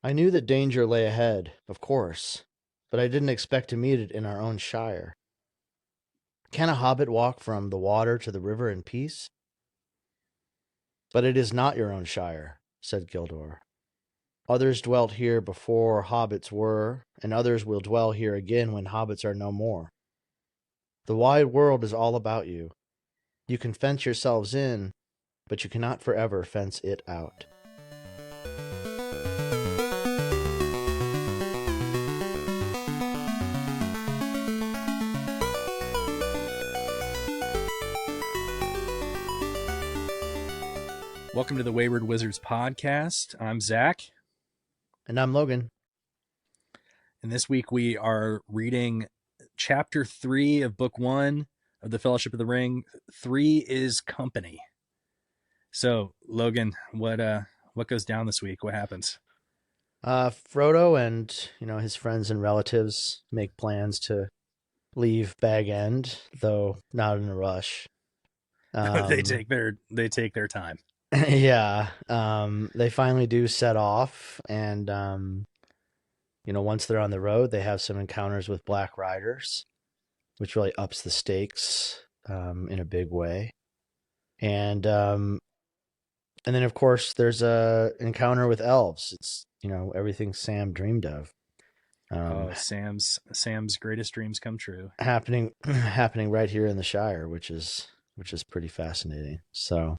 I knew that danger lay ahead, of course, but I didn't expect to meet it in our own Shire. Can a hobbit walk from the water to the river in peace? But it is not your own Shire, said Gildor. Others dwelt here before hobbits were, and others will dwell here again when hobbits are no more. The wide world is all about you. You can fence yourselves in, but you cannot forever fence it out. Welcome to the Wayward Wizards podcast. I'm Zach. And I'm Logan. And this week we are reading chapter 3 of book 1 of the Fellowship of the Ring. 3 is company. So, Logan, what goes down this week? What happens? Frodo and his friends and relatives make plans to leave Bag End, though not in a rush. They take their time. Yeah. They finally do set off, and once they're on the road, they have some encounters with Black Riders, which really ups the stakes in a big way. And then of course there's a encounter with elves. It's everything Sam dreamed of. Sam's greatest dreams come true. Happening right here in the Shire, which is pretty fascinating. So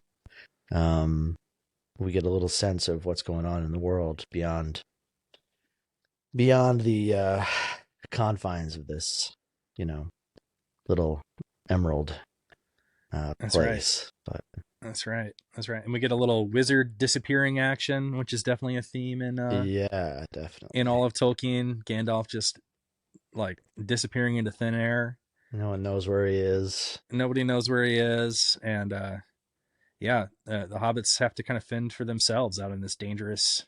we get a little sense of what's going on in the world beyond the confines of this, little emerald place. Right. But that's right. And we get a little wizard disappearing action, which is definitely a theme in yeah, definitely in all of Tolkien. Gandalf just like disappearing into thin air. No one knows where he is. Nobody knows where he is, and the hobbits have to kind of fend for themselves out in this dangerous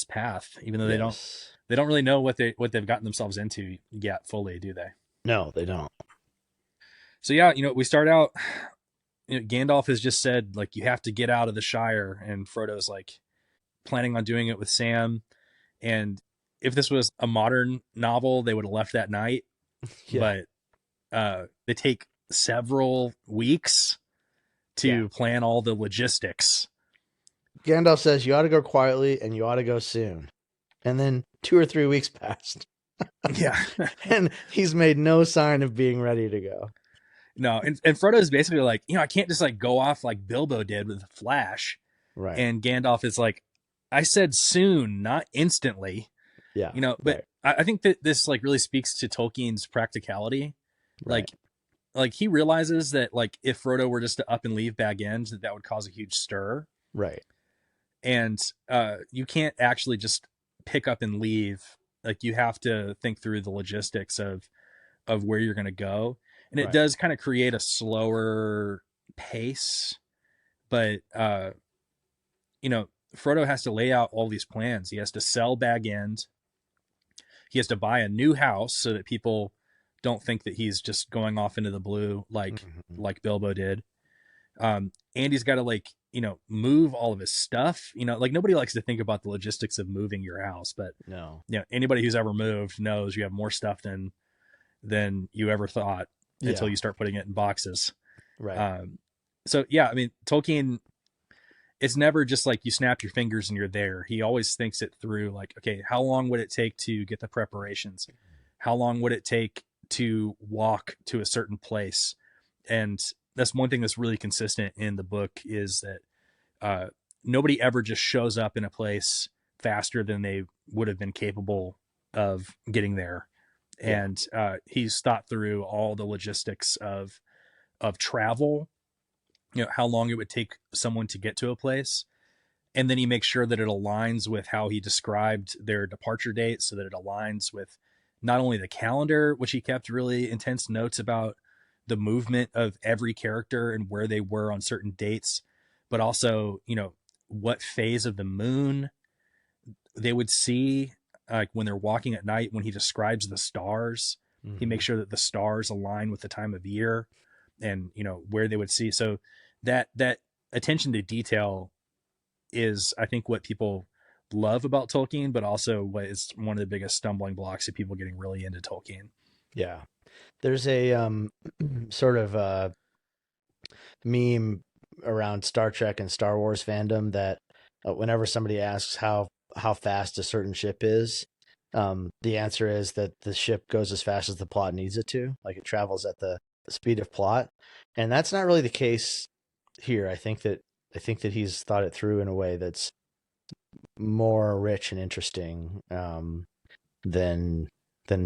path, even though they don't really know what they've gotten themselves into yet fully, do they? No, they don't. So we start out. Gandalf has just said, like, you have to get out of the Shire, and Frodo's like planning on doing it with Sam. And if this was a modern novel, they would have left that night. Yeah. But they take several weeks to plan all the logistics. Gandalf says you ought to go quietly and you ought to go soon. And then 2 or 3 weeks passed. Yeah. And he's made no sign of being ready to go. No, and Frodo's basically like, I can't just like go off like Bilbo did with Flash. Right. And Gandalf is like, I said soon, not instantly. Yeah. But right. I think that this like really speaks to Tolkien's practicality. Right. Like he realizes that like if Frodo were just to up and leave Bag End, that would cause a huge stir. Right. And you can't actually just pick up and leave. Like you have to think through the logistics of where you're going to go. And it does kind of create a slower pace, but Frodo has to lay out all these plans. He has to sell Bag End. He has to buy a new house so that people don't think that he's just going off into the blue like Bilbo did. And he's got to move all of his stuff. Like nobody likes to think about the logistics of moving your house, but no, anybody who's ever moved knows you have more stuff than you ever thought until you start putting it in boxes. Right. Tolkien, it's never just like you snap your fingers and you're there. He always thinks it through, like, okay, how long would it take to get the preparations? How long would it take to walk to a certain place? And that's one thing that's really consistent in the book is that nobody ever just shows up in a place faster than they would have been capable of getting there. Yeah. And he's thought through all the logistics of travel, how long it would take someone to get to a place. And then he makes sure that it aligns with how he described their departure date, so that it aligns with not only the calendar, which he kept really intense notes about the movement of every character and where they were on certain dates, but also, what phase of the moon they would see, like when they're walking at night, when he describes the stars, he makes sure that the stars align with the time of year and, where they would see. So that attention to detail is, I think, what people love about Tolkien, but also what is one of the biggest stumbling blocks of people getting really into Tolkien. Yeah. There's a sort of meme around Star Trek and Star Wars fandom that whenever somebody asks how fast a certain ship is, the answer is that the ship goes as fast as the plot needs it to, like it travels at the speed of plot, and that's not really the case here. I think that he's thought it through in a way that's more rich and interesting than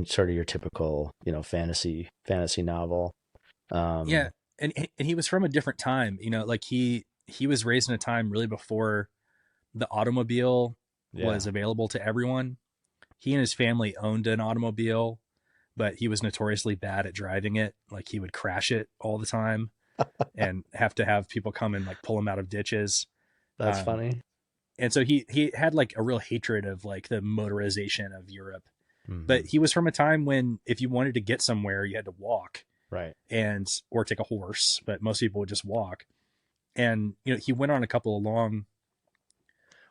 sort of your typical fantasy novel. Yeah, Um, and he was from a different time. Like he was raised in a time really before the automobile yeah, was available to everyone. He and his family owned an automobile, but he was notoriously bad at driving it. Like he would crash it all the time and have to have people come and like pull him out of ditches. that's Um, funny. and so he had like a real hatred of like the motorization of Europe. Hmm. But he was from a time when if you wanted to get somewhere, you had to walk Right. and or take a horse, but most people would just walk. And he went on a couple of long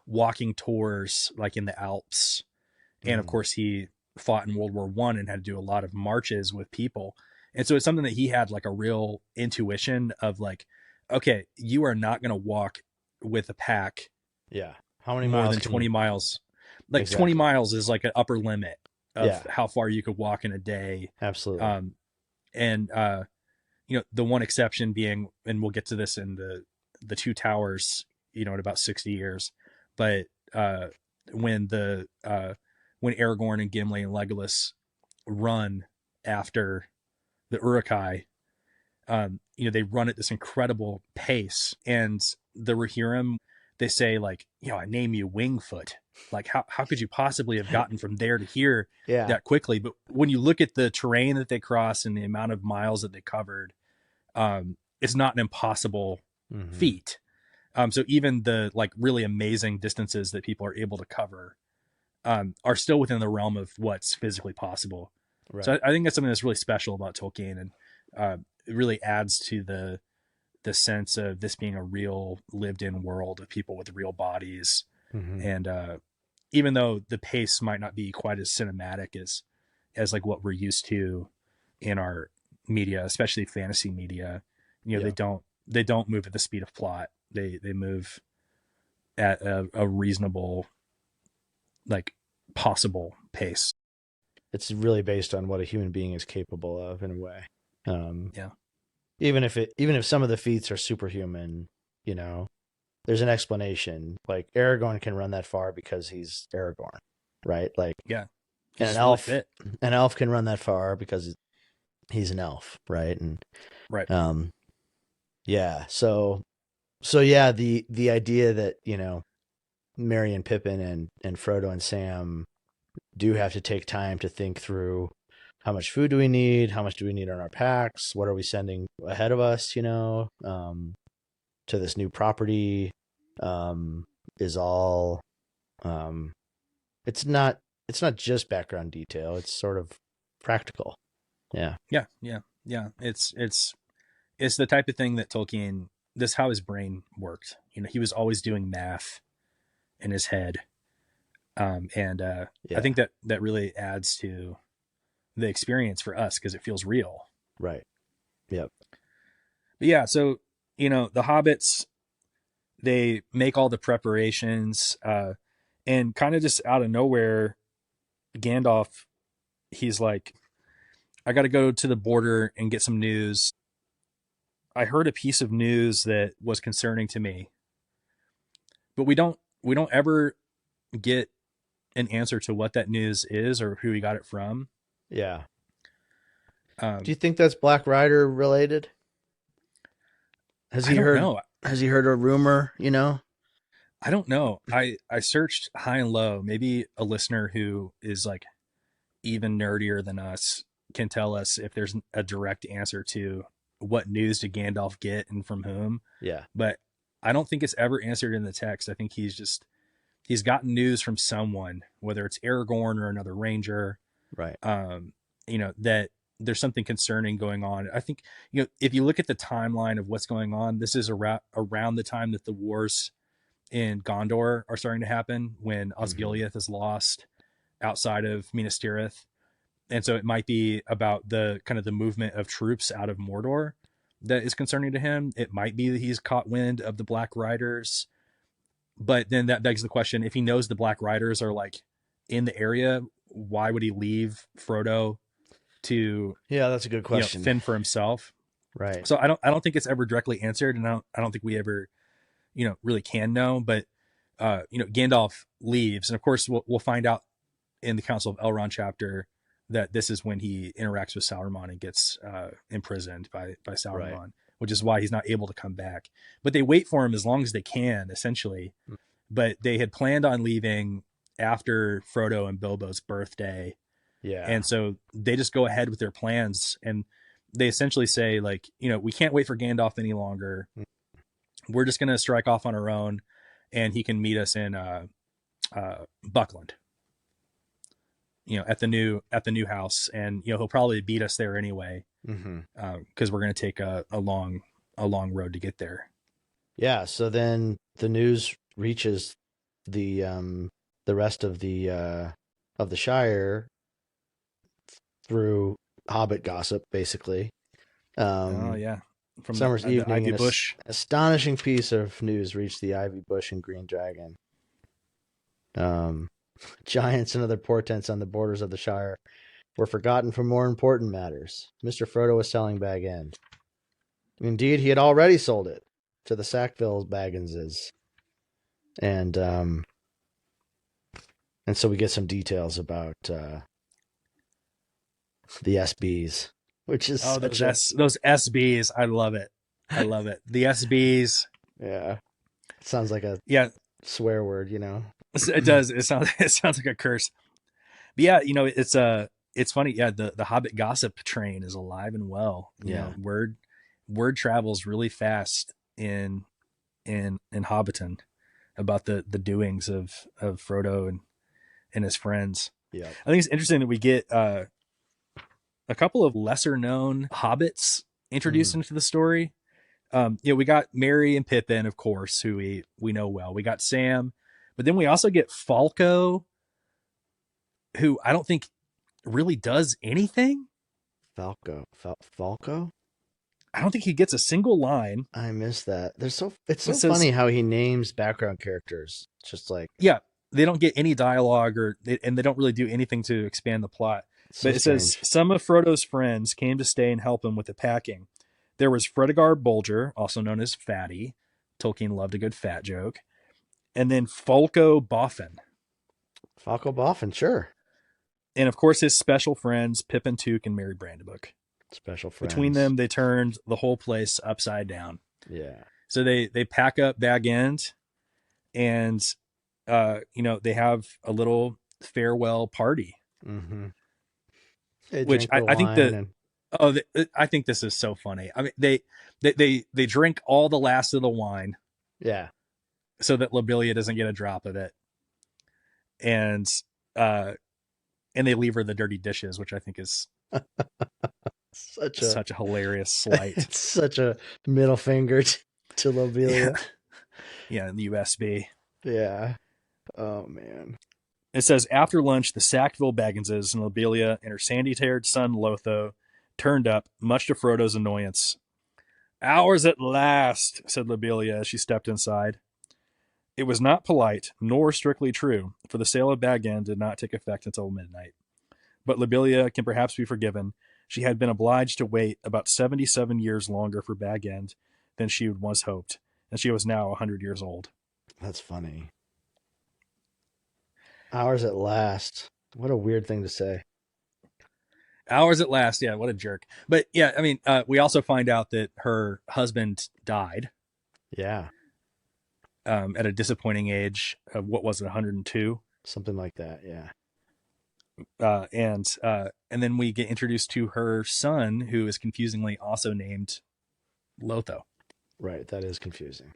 walking tours like in the Alps. And of Mm. course he fought in World War I and had to do a lot of marches with people. And so it's something that he had like a real intuition of like, okay, you are not going to walk with a pack Yeah. How many more miles than can you 20 miles. Like 20 exactly? miles is like an upper limit of Yeah, how far you could walk in a day. absolutely. Um, and the one exception being, and we'll get to this in the Two Towers, in about 60 years, but when when Aragorn and Gimli and Legolas run after the Uruk-hai, they run at this incredible pace, and the Rohirrim, they say like, I name you Wingfoot. Like how could you possibly have gotten from there to here Yeah. that quickly? But when you look at the terrain that they crossed and the amount of miles that they covered, it's not an impossible Hmm. feat. So even the like really amazing distances that people are able to cover are still within the realm of what's physically possible. So Right. I think that's something that's really special about Tolkien, and it really adds to the sense of this being a real lived-in world of people with real bodies. Hmm. And even though the pace might not be quite as cinematic as like what we're used to in our media, especially fantasy media, Yeah. they don't move at the speed of plot. They move at a reasonable, like, possible pace. It's really based on what a human being is capable of in a way. Um, Yeah. even if some of the feats are superhuman, there's an explanation. Like Aragorn can run that far because he's Aragorn, right? Like, Yeah. and He's just really fit. an elf can run that far because he's an elf, right? And Right. um, yeah. So yeah, the idea that Merry and Pippin and Frodo and Sam do have to take time to think through how much food do we need, how much do we need on our packs, what are we sending ahead of us, to this new property, is all. Um, it's not just background detail; it's sort of practical. Yeah. Yeah. Yeah. Yeah. It's the type of thing that Tolkien, this is how his brain worked. He was always doing math in his head. And I Yeah. think that really adds to the experience for us because it feels real. Right. Yep. But yeah, so the hobbits, they make all the preparations, and kind of just out of nowhere, Gandalf, he's like, I got to go to the border and get some news. I heard a piece of news that was concerning to me, but we don't ever get an answer to what that news is or who he got it from. Yeah. Do Um, you think that's Black Rider related? Has I he don't heard? know. Has he heard a rumor? I don't know. I searched high and low. Maybe a listener who is like even nerdier than us can tell us if there's a direct answer to what news did Gandalf get and from whom. Yeah. But I don't think it's ever answered in the text. I think he's gotten news from someone, whether it's Aragorn or another ranger, Right. that there's something concerning going on. I think, if you look at the timeline of what's going on, this is around the time that the wars in Gondor are starting to happen when Mhm. Osgiliath is lost outside of Minas Tirith. And so it might be about the kind of the movement of troops out of Mordor that is concerning to him. It might be that he's caught wind of the Black Riders, but then that begs the question: if he knows the Black Riders are like in the area, why would he leave Frodo to, Yeah, that's a good question. fend for himself? Right. So I don't think it's ever directly answered, and I don't think we ever really can know. But Gandalf leaves, and of course we'll find out in the Council of Elrond chapter that this is when he interacts with Sauron and gets imprisoned by Sauron, Right. which is why he's not able to come back. But they wait for him as long as they can, essentially. But they had planned on leaving after Frodo and Bilbo's birthday. Yeah. And so they just go ahead with their plans, and they essentially say, like, we can't wait for Gandalf any longer. We're just going to strike off on our own, and he can meet us in Buckland, at the new house, and he'll probably beat us there anyway, because we're going to take a long road to get there. Yeah. So then the news reaches the rest of the Shire through Hobbit gossip, basically. Oh yeah, from Summer's the evening, Ivy an Bush. astonishing piece of news reached the Ivy Bush and Green Dragon. Giants and other portents on the borders of the Shire were forgotten for more important matters. Mr. Frodo was selling Bag End. Indeed, he had already sold it to the Sackville Bagginses. And so we get some details about the SBs, which is those SBs. I love it. The SBs. Yeah. It sounds like a swear word, It does. It sounds like a curse. But yeah, it's funny. Yeah, the Hobbit gossip train is alive and well. Word travels really fast in Hobbiton about the doings of Frodo and his friends. Yeah. I think it's interesting that we get a couple of lesser known hobbits introduced into the story. We got Merry and Pippin, of course, who we know well. We got Sam, but then we also get Falco, who I don't think really does anything. Falco? I don't think he gets a single line. I missed that. It's so funny how he names background characters. Just like, yeah, they don't get any dialogue and they don't really do anything to expand the plot. But it says some of Frodo's friends came to stay and help him with the packing. There was Fredegar Bolger, also known as Fatty. Tolkien loved a good fat joke. And then Falco Boffin. Falco Boffin, sure. And of course his special friends, Pippin Took and Merry Brandenburg. Special friends. Between them, they turned the whole place upside down. Yeah. So they pack up Bag End, and they have a little farewell party. Mm-hmm. Which I think I think this is so funny. I mean, they drink all the last of the wine. Yeah. So that Lobelia doesn't get a drop of it. And they leave her the dirty dishes, which I think is such a hilarious slight. It's such a middle finger to Lobelia. Yeah, the USB. Yeah. Oh man. It says, after lunch, the Sackville Bagginses and Lobelia and her sandy-haired son Lotho turned up, much to Frodo's annoyance. Ours at last, said Lobelia as she stepped inside. It was not polite, nor strictly true, for the sale of Bag End did not take effect until midnight. But Lobelia can perhaps be forgiven. She had been obliged to wait about 77 years longer for Bag End than she had once hoped, and she was now 100 years old. That's funny. Ours at last. What a weird thing to say. Ours at last. Yeah, what a jerk. But yeah, I mean, we also find out that her husband died. Yeah. At a disappointing age of, what was it, 102? Something like that, yeah. And then we get introduced to her son, who is confusingly also named Lotho. Right, that is confusing.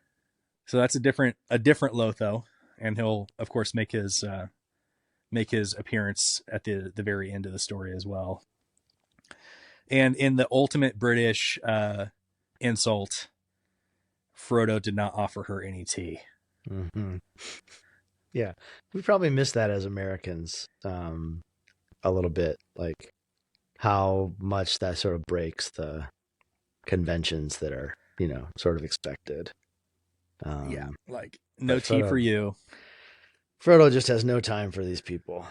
So that's a different Lotho, and he'll of course make his appearance at the very end of the story as well. And in the ultimate British insult, Frodo did not offer her any tea. Hmm. Yeah, we probably miss that as Americans, a little bit, like how much that sort of breaks the conventions that are, sort of expected. Yeah, Um, like but no tea for you. Frodo just has no time for these people.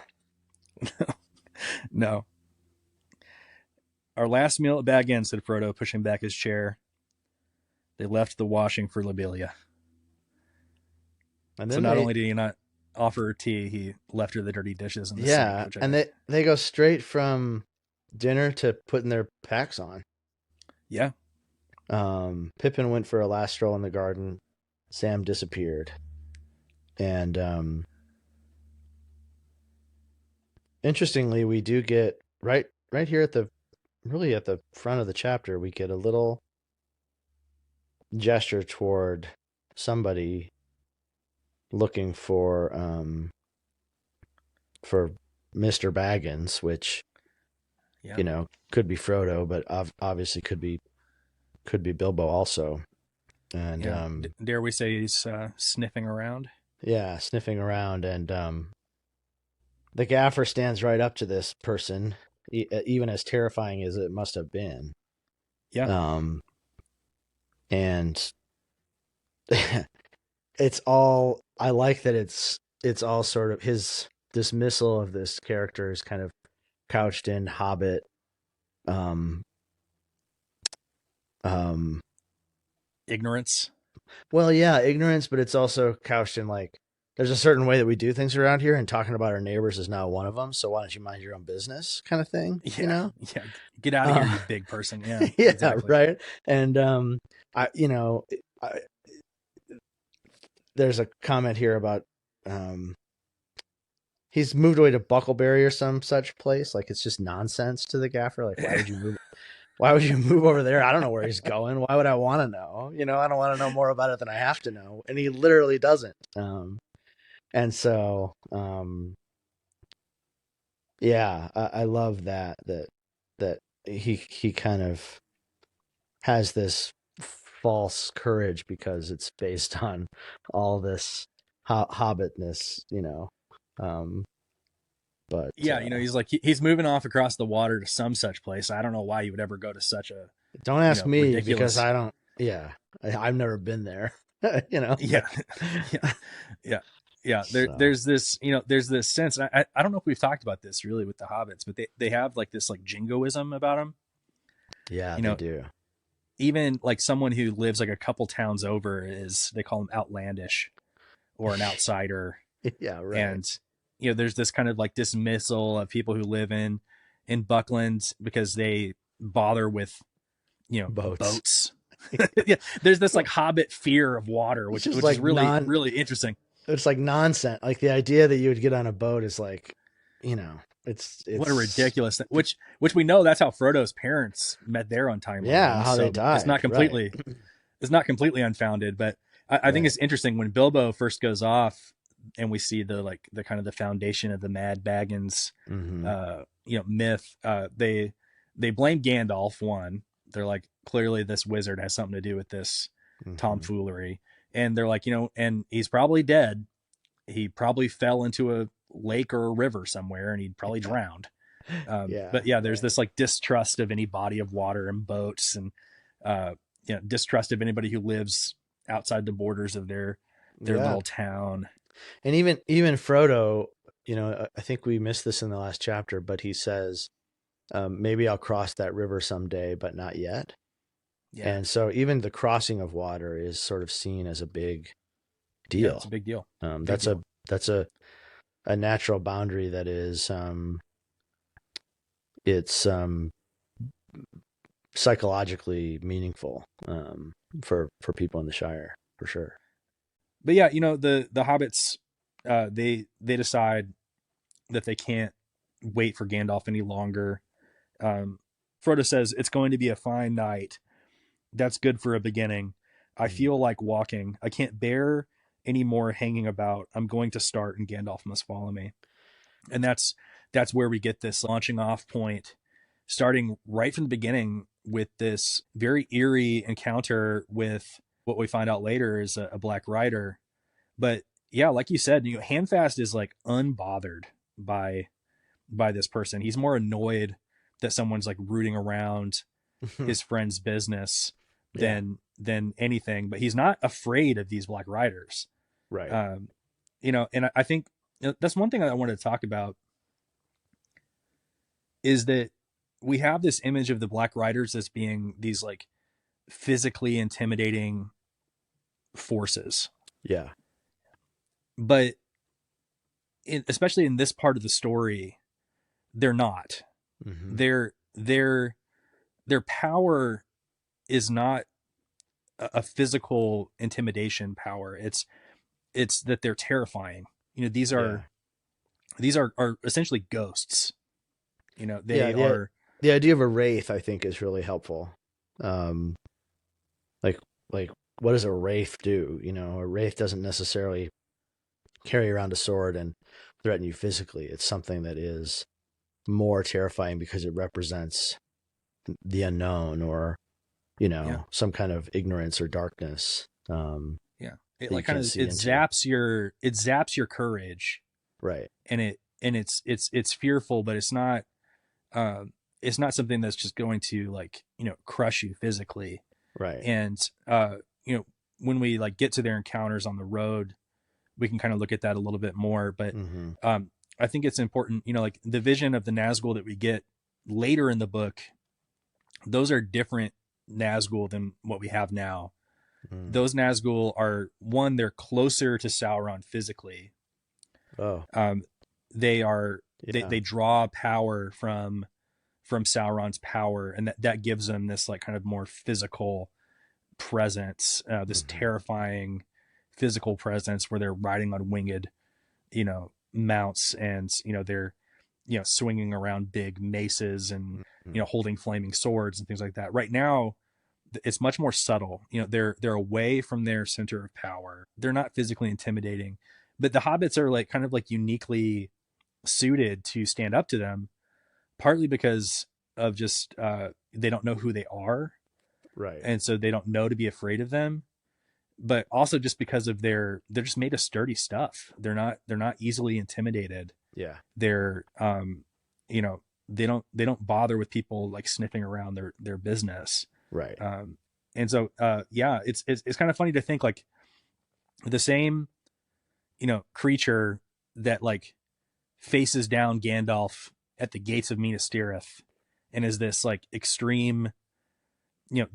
No. Our last meal at Bag End, said Frodo, pushing back his chair. They left the washing for Lobelia. And So then not they, only did he not offer her tea, he left her the dirty dishes in the sink, yeah, which I and think, they go straight from dinner to putting their packs on. yeah, Pippin went for a last stroll in the garden. Sam disappeared, and interestingly, we do get right here at the really at the front of the chapter, we get a little gesture toward somebody looking for Mr. Baggins, which yeah, could be Frodo, but obviously could be Bilbo also. And yeah. Dare we say he's sniffing around? yeah, sniffing around, and the gaffer stands right up to this person, even as terrifying as it must have been. Yeah, Um, and it's all I like that it's all sort of his dismissal of this character is kind of couched in Hobbit, um, um, ignorance. well, yeah, ignorance, but it's also couched in like there's a certain way that we do things around here, and talking about our neighbors is not one of them. So why don't you mind your own business, kind of thing, Yeah, yeah. Get out of here, Uh, you big person. Yeah, yeah, exactly. right. And I, I, there's a comment here about um, he's moved away to Buckleberry or some such place. Like it's just nonsense to the gaffer. Like why would you move? Why would you move over there? I don't know where he's going. Why would I want to know? I don't want to know more about it than I have to know. And he literally doesn't. And so, yeah, I love that he kind of has this false courage because it's based on all this hobbitness, Um, but Yeah, he's like he's moving off across the water to some such place. I don't know why you would ever go to such a don't ask me because ridiculous. I don't. Yeah, I've never been there. Yeah, yeah, yeah, yeah. So There's this there's this sense. I don't know if we've talked about this really with the hobbits, but they have like this like jingoism about them. yeah, You they know, do. even like someone who lives like a couple towns over is they call them outlandish or an outsider. Yeah, right. And there's this kind of like dismissal of people who live in Buckland because they bother with Boats. boats. Yeah, there's this like hobbit fear of water, It's which just which is like really really interesting. it's like nonsense. Like the idea that you would get on a boat is like, What a it's ridiculous thing. Which we know that's how Frodo's parents met their untimely yeah, end. how they So died, right? it's not completely unfounded. But I think Right. it's interesting when Bilbo first goes off and we see the kind of the foundation of the Mad Baggins Hmm. myth. They blame Gandalf. One, they're like, clearly this wizard has something to do with this Hmm. tomfoolery, and they're like, and he's probably dead. He probably fell into a lake or a river somewhere, and he'd probably drowned. Yeah, But yeah, there's right. this like distrust of any body of water and boats, and uh, distrust of anybody who lives outside the borders of their Yeah. little town. And even Frodo, I think we missed this in the last chapter, but he says, maybe I'll cross that river someday, but not yet. Yeah, And so even the crossing of water is sort of seen as a big yeah, it's deal. a big deal. Big That's a deal. that's a natural boundary that is it's psychologically meaningful for people in the Shire for sure. But yeah, the hobbits, they decide that they can't wait for Gandalf any longer. Um, Frodo says it's going to be a fine night. That's good for a beginning. I Mm. feel like walking. I can't bear any more hanging about. I'm going to start, and Gandalf must follow me. And that's where we get this launching off point, starting right from the beginning with this very eerie encounter with what we find out later is a black rider But yeah, like you said, Handfast is like unbothered by this person. He's more annoyed that someone's like rooting around his friend's business Yeah. than anything. But he's not afraid of these Black Riders. Right. Um, and I think that's one thing I wanted to talk about is that we have this image of the Black Riders as being these like physically intimidating forces. Yeah. But especially in this part of the story, they're not. Mm-hmm. Their power is not a physical intimidation power. It's that they're terrifying. These are essentially ghosts. They are. The idea of a wraith, I think, is really helpful. Like what does a wraith do? A wraith doesn't necessarily carry around a sword and threaten you physically. It's something that is more terrifying because it represents the unknown or some kind of ignorance or darkness. It like kind of it zaps your courage, right? And it's fearful, but it's not something that's just going to like crush you physically, right? And when we like get to their encounters on the road, we can kind of look at that a little bit more. But I think it's important, like the vision of the Nazgul that we get later in the book, those are different Nazgul than what we have now. Those Nazgul are they're closer to Sauron physically. They are they draw power from Sauron's power, and that gives them this like kind of more physical presence, this terrifying physical presence where they're riding on winged mounts, and they're swinging around big maces and holding flaming swords and things like that. Right now it's much more subtle. They're away from their center of power. They're not physically intimidating, but the hobbits are like kind of like uniquely suited to stand up to them, partly because of just they don't know who they are, right? And so they don't know to be afraid of them, but also just because of they're just made of sturdy stuff. They're not easily intimidated. Yeah. They're they don't bother with people like sniffing around their business. Right. And so it's kind of funny to think like the same creature that like faces down Gandalf at the gates of Minas Tirith and is this like extreme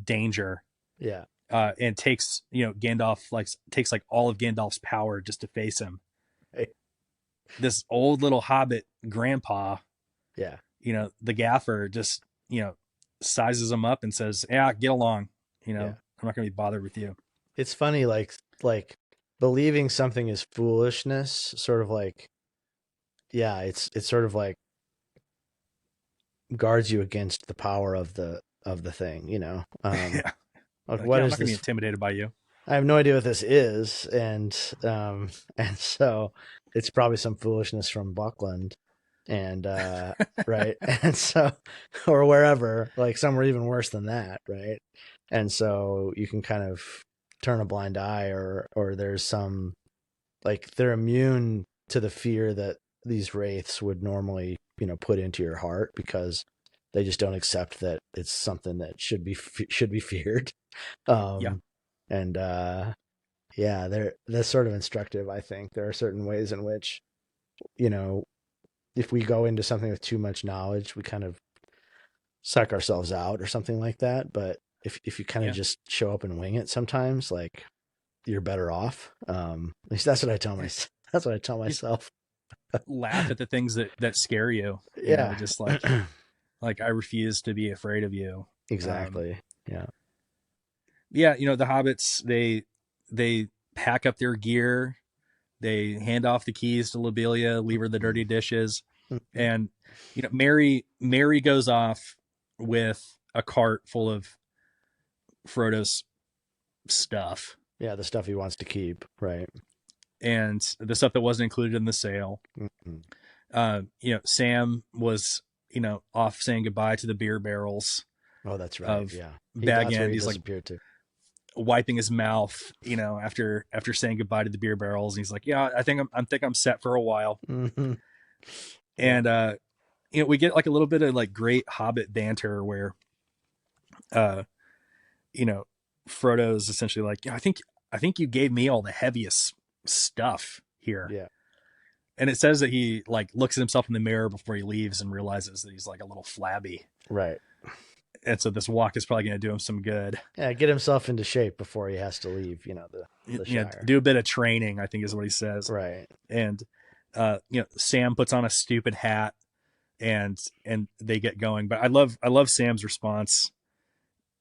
danger. Yeah. And takes Gandalf takes like all of Gandalf's power just to face him. Hey. This old little hobbit grandpa, yeah, the gaffer just sizes him up and says, "Yeah, get along. I'm not going to be bothered with you." It's funny, like believing something is foolishness, sort of like, yeah, it's sort of like guards you against the power of the thing, Yeah. Like, I'm what not is gonna be this? intimidated by you. I have no idea what this is, and so it's probably some foolishness from Buckland, and right, and so or wherever, like somewhere even worse than that, right? And so you can kind of turn a blind eye, or there's some like they're immune to the fear that these wraiths would normally put into your heart because they just don't accept that it's something that should be feared. And that's sort of instructive. I think there are certain ways in which if we go into something with too much knowledge, we kind of suck ourselves out or something like that. But if you kind of just show up and wing it, sometimes like you're better off. At least that's what I tell myself. That's what I tell myself. Laugh at the things that scare you. Just like like I refuse to be afraid of you. Exactly. The hobbits, they pack up their gear, they hand off the keys to Lobelia, leave her the dirty dishes, and Mary goes off with a cart full of Frodo's stuff. Yeah, the stuff he wants to keep, right? And the stuff that wasn't included in the sale. Sam was off saying goodbye to the beer barrels. Oh, that's right. Yeah, Bag End. He's like, too. wiping his mouth, after saying goodbye to the beer barrels. And he's like, yeah, I think I'm set for a while. Mm-hmm. And, we get like a little bit of like great Hobbit banter where, Frodo's essentially like, yeah, I think you gave me all the heaviest stuff here. Yeah. And it says that he like looks at himself in the mirror before he leaves and realizes that he's like a little flabby. Right. And so this walk is probably going to do him some good. Yeah, get himself into shape before he has to leave, the Shire. Do a bit of training, I think is what he says. Right. And, Sam puts on a stupid hat and they get going. But I love Sam's response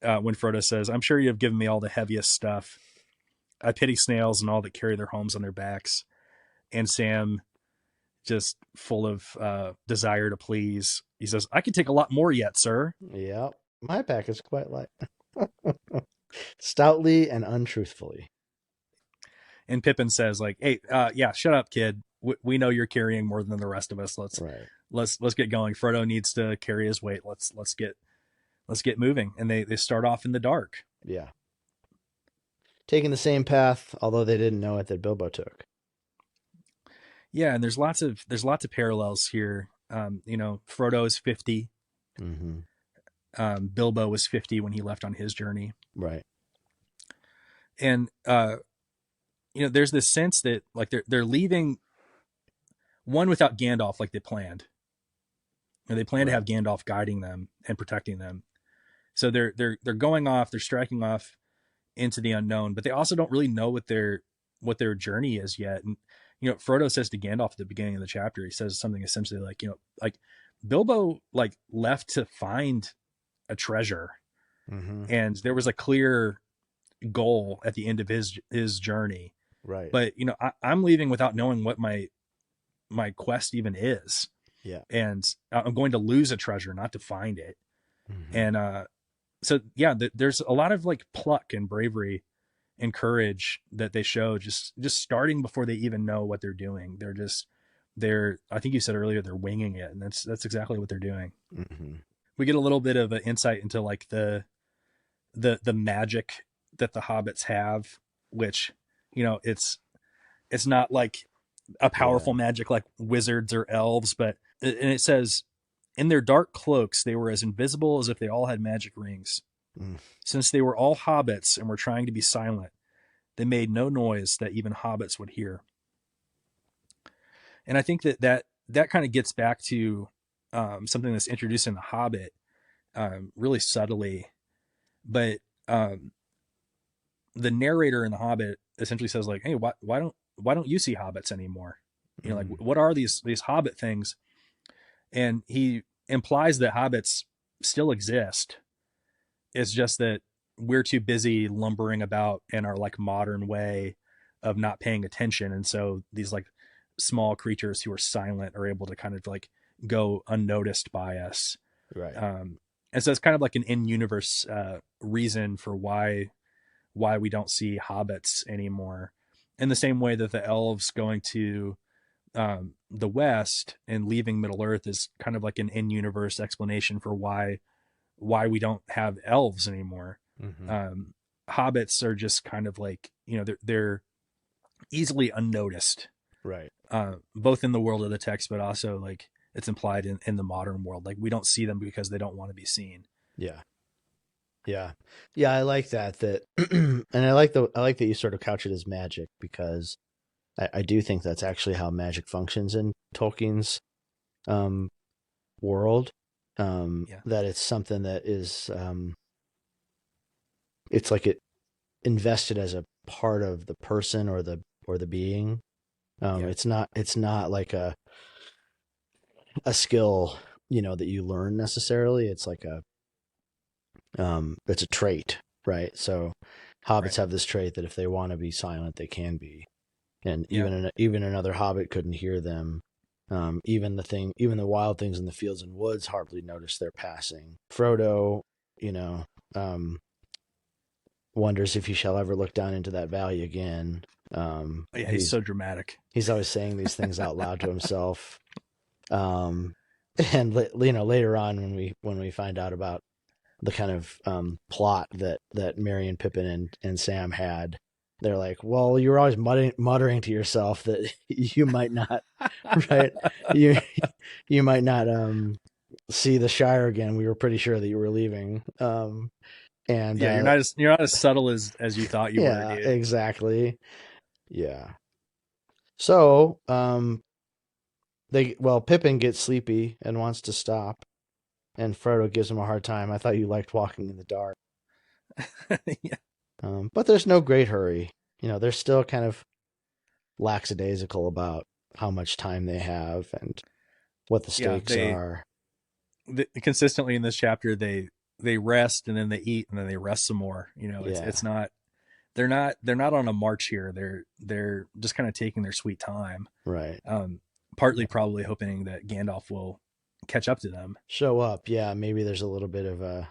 when Frodo says, I'm sure you've given me all the heaviest stuff. I pity snails and all that carry their homes on their backs. And Sam, just full of desire to please, he says, I can take a lot more yet, sir. Yeah, my pack is quite light. Stoutly and untruthfully. And Pippin says, like, hey, yeah, shut up, kid. We know you're carrying more than the rest of us. Let's get going. Frodo needs to carry his weight. Let's get moving. And they start off in the dark. Yeah. Taking the same path, although they didn't know it, that Bilbo took. Yeah, and there's lots of parallels here. Frodo is 50. Mm-hmm. Bilbo was 50 when he left on his journey. Right. And there's this sense that like they're leaving one without Gandalf like they planned. They plan to have Gandalf guiding them and protecting them. So they're going off, they're striking off into the unknown, but they also don't really know what their journey is yet. And Frodo says to Gandalf at the beginning of the chapter, he says something essentially like, like Bilbo like left to find a treasure. Mm-hmm. And there was a clear goal at the end of his journey. Right. But, I'm leaving without knowing what my quest even is. Yeah. And I'm going to lose a treasure, not to find it. Mm-hmm. And, so yeah, there's a lot of like pluck and bravery and courage that they show just starting before they even know what they're doing. I think you said earlier, they're winging it. And that's exactly what they're doing. Mm-hmm. We get a little bit of an insight into like the magic that the hobbits have, which, it's not like a powerful magic like wizards or elves, and it says, in their dark cloaks, they were as invisible as if they all had magic rings. Mm. Since they were all hobbits and were trying to be silent, they made no noise that even hobbits would hear. And I think that kind of gets back to something that's introduced in The Hobbit really subtly. But the narrator in The Hobbit essentially says like, hey, why don't you see hobbits anymore? Like, what are these hobbit things? And he implies that hobbits still exist. It's just that we're too busy lumbering about in our like modern way of not paying attention. And so these like small creatures who are silent are able to kind of like go unnoticed by us. Right. And so it's kind of like an in-universe reason for why we don't see hobbits anymore. In the same way that the elves going to the West and leaving Middle Earth is kind of like an in-universe explanation for why we don't have elves anymore. Mm-hmm. Hobbits are just kind of like, they're easily unnoticed, right? Both in the world of the text, but also like it's implied in the modern world. Like we don't see them because they don't want to be seen. Yeah. I like that, and I like that you sort of couch it as magic, because I do think that's actually how magic functions in Tolkien's world. That it's something that is it's like it invested as a part of the person or the being. It's not like a skill, that you learn necessarily. It's like it's a trait, right? So hobbits have this trait that if they want to be silent, they can be. And even another hobbit couldn't hear them. Even the wild things in the fields and woods hardly notice their passing. Frodo, wonders if he shall ever look down into that valley again. He's so dramatic. He's always saying these things out loud to himself. And later on when we find out about the kind of plot that Merry and Pippin and Sam had. They're like, well, you're always muttering to yourself that you might not, right? You might not see the Shire again. We were pretty sure that you were leaving. And Yeah, you're not as subtle as you thought you were, yeah, dude. exactly. Yeah. So Pippin gets sleepy and wants to stop, and Frodo gives him a hard time. I thought you liked walking in the dark. Yeah. But there's no great hurry. They're still kind of lackadaisical about how much time they have and what the Yeah, stakes are. consistently in this chapter they rest and then they eat and then they rest some more. Yeah. It's not they're not on a march here. They're just kind of taking their sweet time. Right. Partly probably hoping that Gandalf will catch up to them. Show up. Yeah, maybe there's a little bit of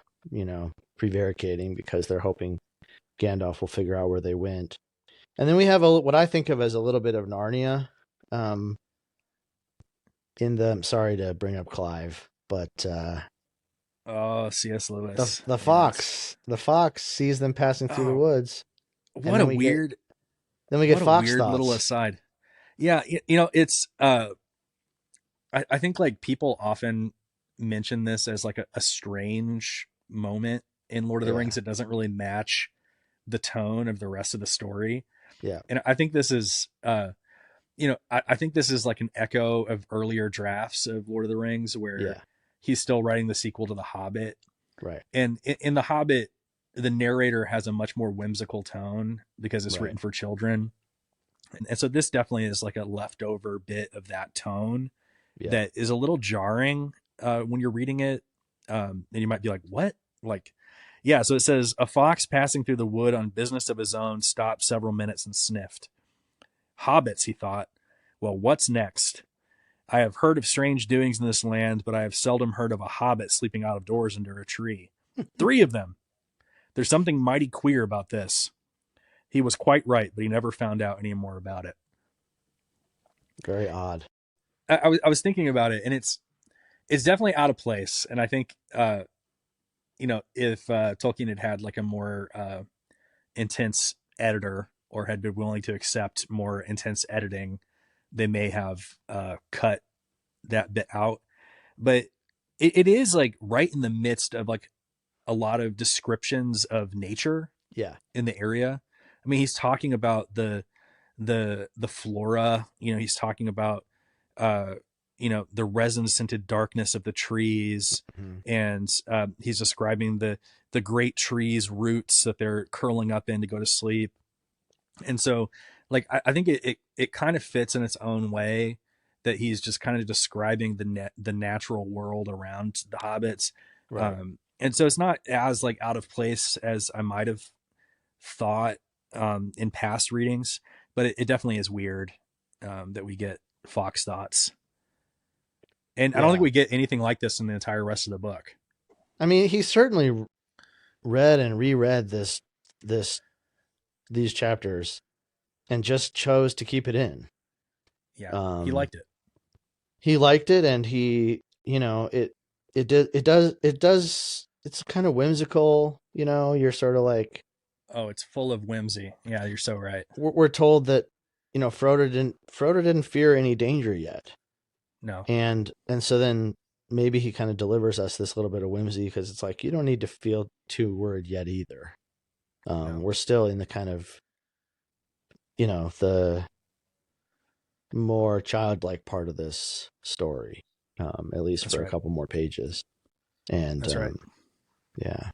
prevaricating because they're hoping Gandalf will figure out where they went. And then we have what I think of as a little bit of Narnia. I'm sorry to bring up Clive, but Oh, C.S. Lewis. the fox sees them passing through the woods. What a weird then we get fox weird thoughts. little aside. Yeah, it's I think like people often mention this as like a strange moment in Lord of the Rings. It doesn't really match the tone of the rest of the story. Yeah. And I think this is I think this is like an echo of earlier drafts of Lord of the Rings where he's still writing the sequel to The Hobbit. Right. And in The Hobbit, the narrator has a much more whimsical tone because it's written for children. And so this definitely is like a leftover bit of that tone that is a little jarring when you're reading it. And you might be like, what? Like, yeah. So it says, a fox passing through the wood on business of his own stopped several minutes and sniffed. Hobbits, he thought. Well, what's next? I have heard of strange doings in this land, but I have seldom heard of a hobbit sleeping out of doors under a tree. 3 of them. There's something mighty queer about this. He was quite right, but he never found out any more about it. Very odd. I was thinking about it, and it's definitely out of place. And I think, if Tolkien had like a more intense editor or had been willing to accept more intense editing, they may have cut that bit out. But it is like right in the midst of like a lot of descriptions of nature in the area. I mean, he's talking about the flora, he's talking about, the resin scented darkness of the trees. And he's describing the great trees' roots that they're curling up in to go to sleep. And so like, I think it kind of fits in its own way that he's just kind of describing the natural world around the hobbits. Right. And so it's not as like out of place as I might have thought in past readings, but it definitely is weird that we get fox thoughts. And I don't think we get anything like this in the entire rest of the book. I mean, he certainly read and reread these chapters and just chose to keep it in. Yeah, he liked it. He liked it, and it's kind of whimsical. You're sort of like, oh, it's full of whimsy. Yeah, you're so right. We're told that Frodo didn't fear any danger yet. No, and so then maybe he kind of delivers us this little bit of whimsy because it's like, you don't need to feel too worried yet either. No. We're still in the kind of the more childlike part of this story, at least for a couple more pages. And that's right. Yeah.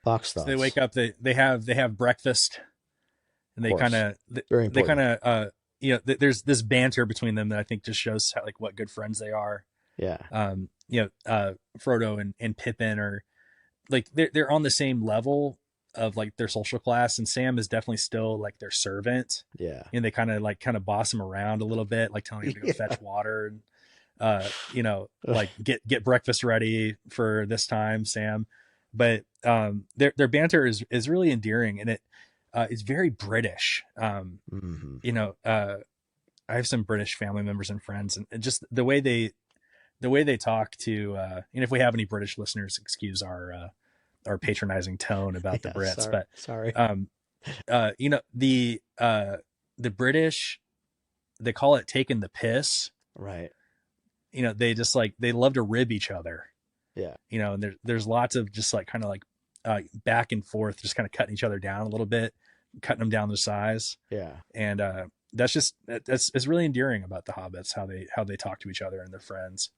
Fox thoughts. So they wake up, they have breakfast, and they kind of there's this banter between them that I think just shows how, like, what good friends they are. Yeah. Frodo and Pippin are like, they're on the same level of like their social class, and Sam is definitely still like their servant. Yeah. And they kind of boss him around a little bit, like telling him to go fetch water and like get breakfast ready for this time, Sam. But their banter is really endearing, and it's very British. I have some British family members and friends, and just the way they talk to, and if we have any British listeners, excuse our our patronizing tone about the Yeah, Brits, but sorry. you know, the British, they call it taking the piss. Right. You know, they just like, they love to rib each other, Yeah. you know, and there's lots of just like kind of like back and forth, just kind of cutting each other down a little bit, cutting them down to size. Yeah. And that's just, that's it's really endearing about the hobbits, how they talk to each other and their friends.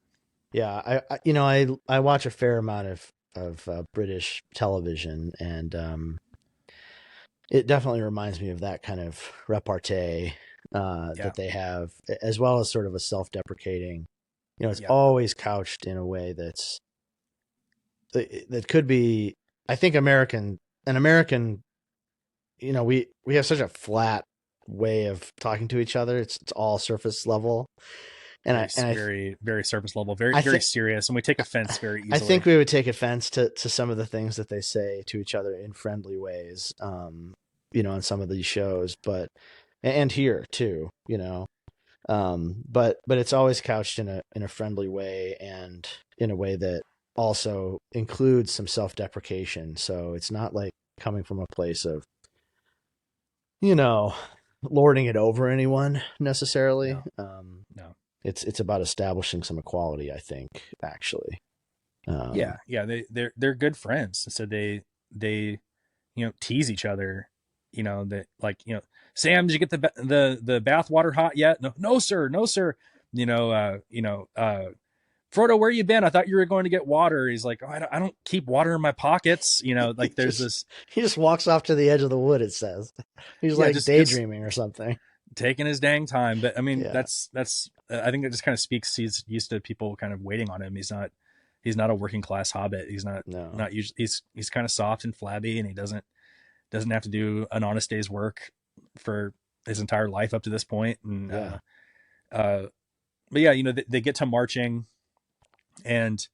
Yeah. I watch a fair amount of British television, and it definitely reminds me of that kind of repartee Yeah. that they have, as well as sort of a self-deprecating. It's Yeah. always couched in a way that could be, I think, an American. We have such a flat way of talking to each other. It's all surface level, and Very, I very, very surface level, very, I very think serious. And we take offense very I think easily. we would take offense to some of the things that they say to each other in friendly ways, on some of these shows, and here too, but it's always couched in a friendly way, and in a way that also includes some self-deprecation. So it's not like coming from a place of, you know, lording it over anyone necessarily. No, no. It's about establishing some equality, I think, actually. Yeah. Yeah. They're good friends. So they, you know, tease each other, you know, that like, you know, Sam, did you get the bath water hot yet? No, no, sir. No, sir. Frodo, where you been? I thought you were going to get water. He's like, oh, I don't keep water in my pockets. You know, he like there's just this, he just walks off to the edge of the wood. It says he's yeah, like just daydreaming or something. taking his dang time. But I mean, Yeah, I think that just kind of speaks. He's used to people kind of waiting on him. He's not a working class hobbit. He's no, not usually, he's kind of soft and flabby, and he doesn't have to do an honest day's work for his entire life up to this point. And, yeah, uh, but yeah, you know, they get to marching, and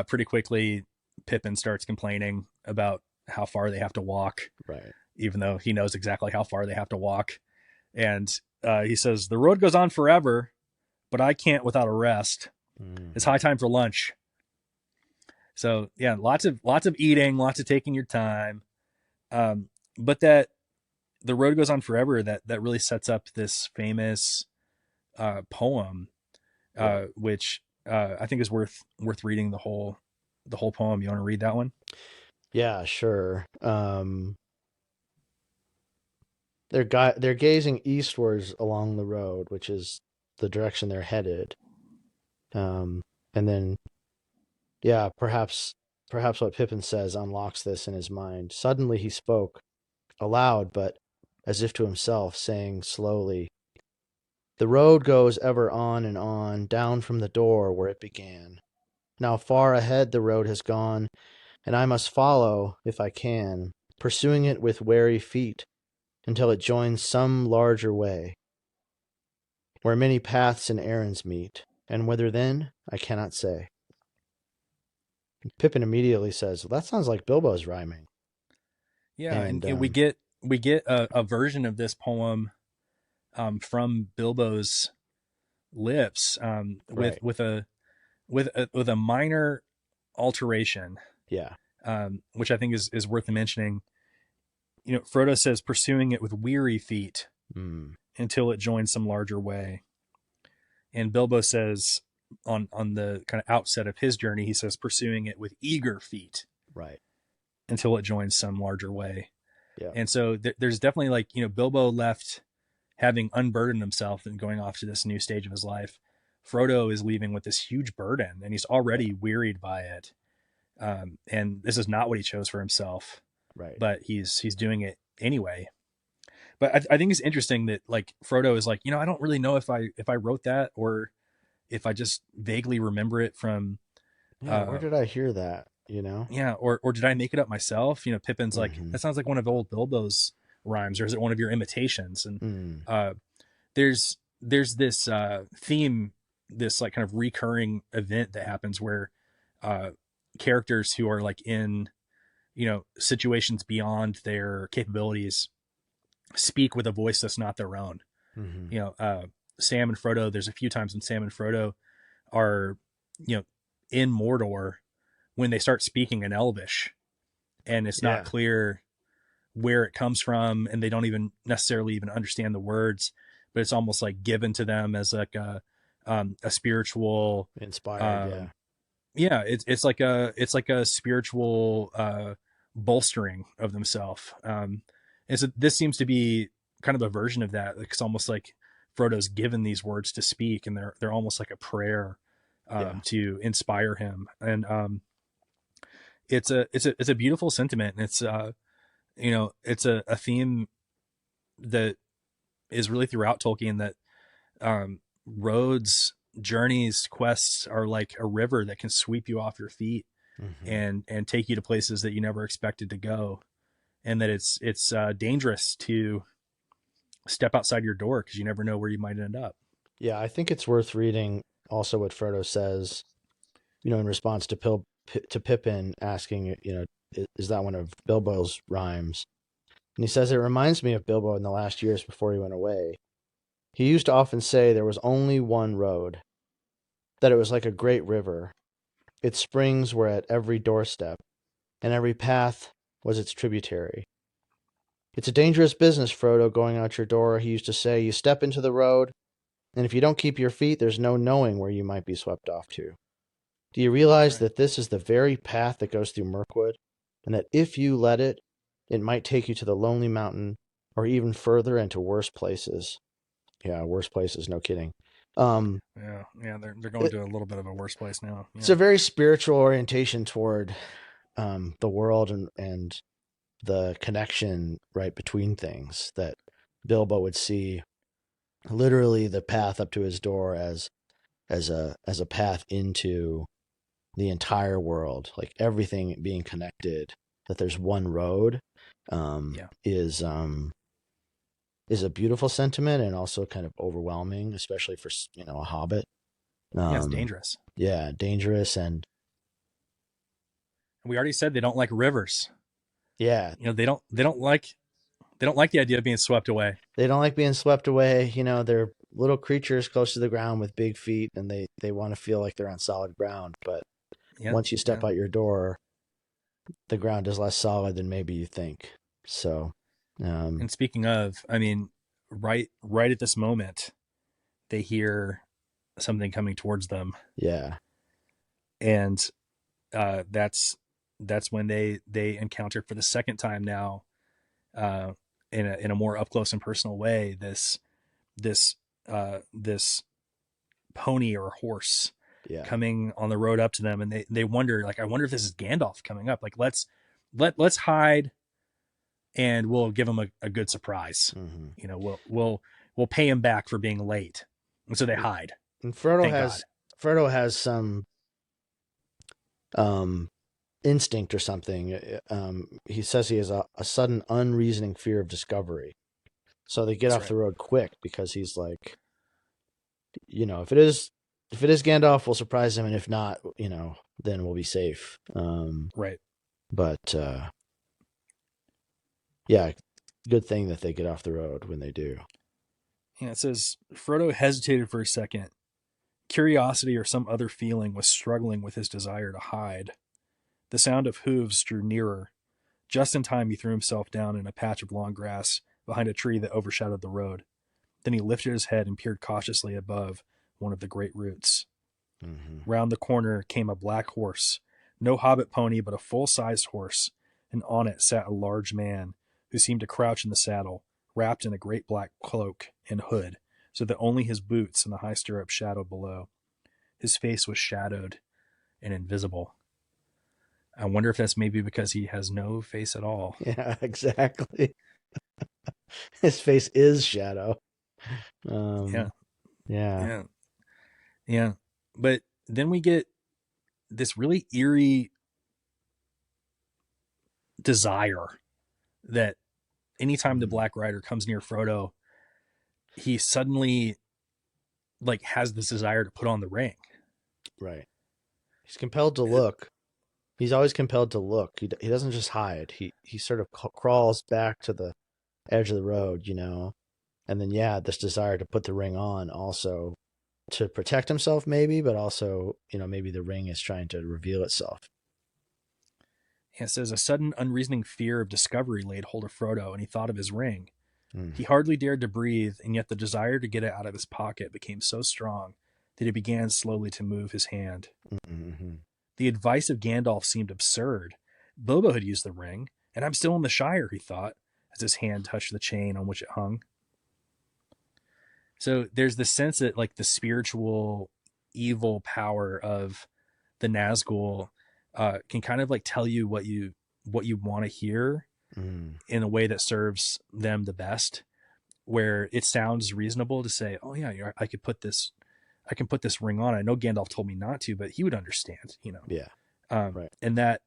pretty quickly Pippin starts complaining about how far they have to walk, right. even though he knows exactly how far they have to walk. And he says, the road goes on forever, but I can't without a rest. It's Mm-hmm. high time for lunch. So yeah, lots of eating, lots of taking your time. But that the road goes on forever, that really sets up this famous poem, Right. which I think is worth reading the whole poem. You want to read that one? Yeah, sure. They're gazing eastwards along the road, which is the direction they're headed. And then, yeah, perhaps what Pippin says unlocks this in his mind. Suddenly he spoke, aloud, but as if to himself, saying slowly, "The road goes ever on and on, down from the door where it began. Now far ahead the road has gone, and I must follow, if I can, pursuing it with wary feet, until it joins some larger way, where many paths and errands meet, and whither then I cannot say." Pippin immediately says, "Well, that sounds like Bilbo's rhyming." Yeah, And and we get a version of this poem from Bilbo's lips, right, with a minor alteration, yeah, which I think is worth mentioning. You know, Frodo says, pursuing it with weary feet mm, until it joins some larger way. And Bilbo says, on the kind of outset of his journey, he says, pursuing it with eager feet right, until it joins some larger way. yeah, And so there's definitely, like, you know, Bilbo left having unburdened himself and going off to this new stage of his life. Frodo is leaving with this huge burden, and he's yeah, already wearied by it. And this is not what he chose for himself, right, but he's doing it anyway. But I think it's interesting that, like, Frodo is like, you know, I don't really know if I wrote that, or if I just vaguely remember it from, yeah. Where uh, did I hear that? You know? yeah, or did I make it up myself? You know, Pippin's like, Mm-hmm. that sounds like one of old Bilbo's rhymes, or is it one of your imitations? And Mm, uh, there's this theme, this like kind of recurring event that happens where uh, characters who are like in, you know, situations beyond their capabilities speak with a voice that's not their own. mm-hmm. You know, Sam and Frodo. There's a few times when Sam and Frodo are, you know, in Mordor when they start speaking in Elvish, and it's not Yeah. clear where it comes from, and they don't even necessarily even understand the words, but it's almost like given to them as like a spiritual, Inspired. Yeah. um, yeah, it's like a spiritual bolstering of themselves. And so this seems to be kind of a version of that. It's almost like Frodo's given these words to speak, and they're almost like a prayer Yeah. to inspire him. And it's a beautiful sentiment, and it's it's a theme that is really throughout Tolkien, that roads, journeys, quests are like a river that can sweep you off your feet Hmm. and take you to places that you never expected to go, and that it's dangerous to step outside your door because you never know where you might end up. Yeah. I think it's worth reading also what Frodo says, in response to to Pippin asking, is that one of Bilbo's rhymes? And he says, it reminds me of Bilbo in the last years before he went away. He used to often say there was only one road, that it was like a great river. Its springs were at every doorstep, and every path was its tributary. It's a dangerous business, Frodo, going out your door, he used to say. You step into the road, and if you don't keep your feet, there's no knowing where you might be swept off to. Do you realize Right. that this is the very path that goes through Mirkwood, and that if you let it, it might take you to the Lonely Mountain, or even further into worse places? Yeah, worse places, no kidding. Um, Yeah, yeah, they're going it, to a little bit of a worse place now. it's Yeah, a very spiritual orientation toward the world and the connection right between things, that Bilbo would see literally the path up to his door as a path into the entire world, like everything being connected, that there's one road, um, yeah, is um, is a beautiful sentiment, and also kind of overwhelming, especially for a hobbit. yeah. It's Um, dangerous. yeah, dangerous, and We already said they don't like rivers. yeah, They don't like the idea of being swept away. they don't like being swept away. They're little creatures close to the ground with big feet, and they want to feel like they're on solid ground. But Yeah, once you yeah. step out your door, the ground is less solid than maybe you think. So, um, And speaking of, I mean, right at this moment, they hear something coming towards them, yeah, and that's when they encounter for the second time now, uh, in a more up close and personal way, this pony or horse yeah. coming on the road up to them, and they wonder, like, I wonder if this is Gandalf coming up. Like, let's hide, and we'll give him a good surprise. Hmm. We'll pay him back for being late, and so they hide. And Frodo Thank has God. Frodo has some um, instinct or something. He says he has a sudden unreasoning fear of discovery. So they get That's off right. the road quick because he's like, if it is Gandalf, we'll surprise him, and if not, then we'll be safe. Right. But yeah, good thing that they get off the road when they do. And it says Frodo hesitated for a second. Curiosity or some other feeling was struggling with his desire to hide. The sound of hooves drew nearer. Just in time, he threw himself down in a patch of long grass behind a tree that overshadowed the road. Then he lifted his head and peered cautiously above one of the great roots. Hmm. Round the corner came a black horse, no hobbit pony, but a full-sized horse, and on it sat a large man who seemed to crouch in the saddle, wrapped in a great black cloak and hood, so that only his boots and the high stirrup shadowed below. His face was shadowed and invisible. I wonder if that's maybe because he has no face at all. Yeah, exactly. His face is shadow. Yeah, Um, yeah, yeah, yeah. But then we get this really eerie desire that anytime the mhm, Black Rider comes near Frodo, he suddenly like has this desire to put on the ring. right. He's compelled to look. He's always compelled to look. He doesn't just hide. He sort of crawls back to the edge of the road, and then yeah, this desire to put the ring on, also to protect himself maybe, but also maybe the ring is trying to reveal itself. And it says, a sudden unreasoning fear of discovery laid hold of Frodo, and he thought of his ring. Mm. He hardly dared to breathe, and yet the desire to get it out of his pocket became so strong that he began slowly to move his hand. Mm-hmm. The advice of Gandalf seemed absurd. Bilbo had used the ring, and I'm still in the Shire, he thought, as his hand touched the chain on which it hung. So there's this sense that like the spiritual evil power of the Nazgul can kind of like tell you what you want to hear in a way that serves them the best, where it sounds reasonable to say, oh yeah, I can put this ring on. I know Gandalf told me not to, but he would understand, you know? Yeah. Right. And that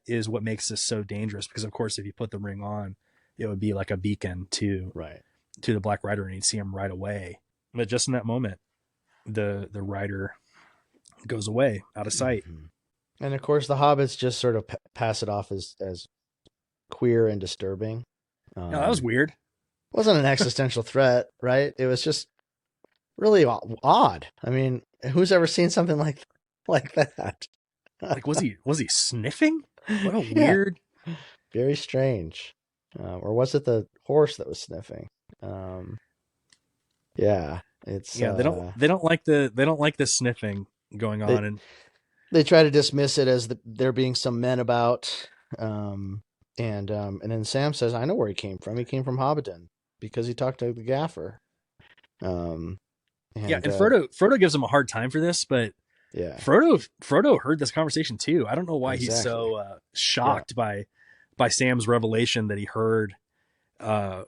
is what makes this so dangerous, because of course, if you put the ring on, it would be like a beacon to the Black Rider, and you'd see him right away. But just in that moment, the rider goes away out of sight. Mm-hmm. And of course, the hobbits just sort of pass it off as queer and disturbing. No, that was weird. It wasn't an existential threat, right? It was just really odd. I mean, who's ever seen something like that? Like, was he sniffing? What a weird, very strange. Or was it the horse that was sniffing? Yeah, it's they don't like the sniffing going on, and they try to dismiss it as there being some men about. And then Sam says, "I know where he came from. He came from Hobbiton because he talked to the Gaffer." And Frodo gives him a hard time for this, but yeah, Frodo heard this conversation too. I don't know why he's so shocked by Sam's revelation that he heard, the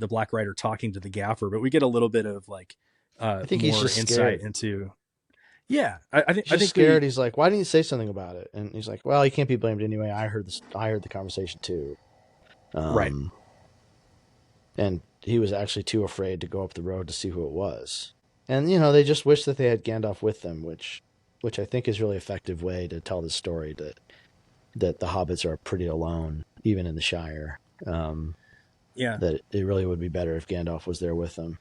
Black Rider talking to the Gaffer. But we get a little bit of like, I think more he's just insight scared. Into. Yeah, I think scared. He's like, "Why didn't you say something about it?" And he's like, "Well, he can't be blamed anyway. I heard the conversation too." Right. And he was actually too afraid to go up the road to see who it was. And they just wish that they had Gandalf with them, which I think is a really effective way to tell the story that the hobbits are pretty alone, even in the Shire. That it really would be better if Gandalf was there with them.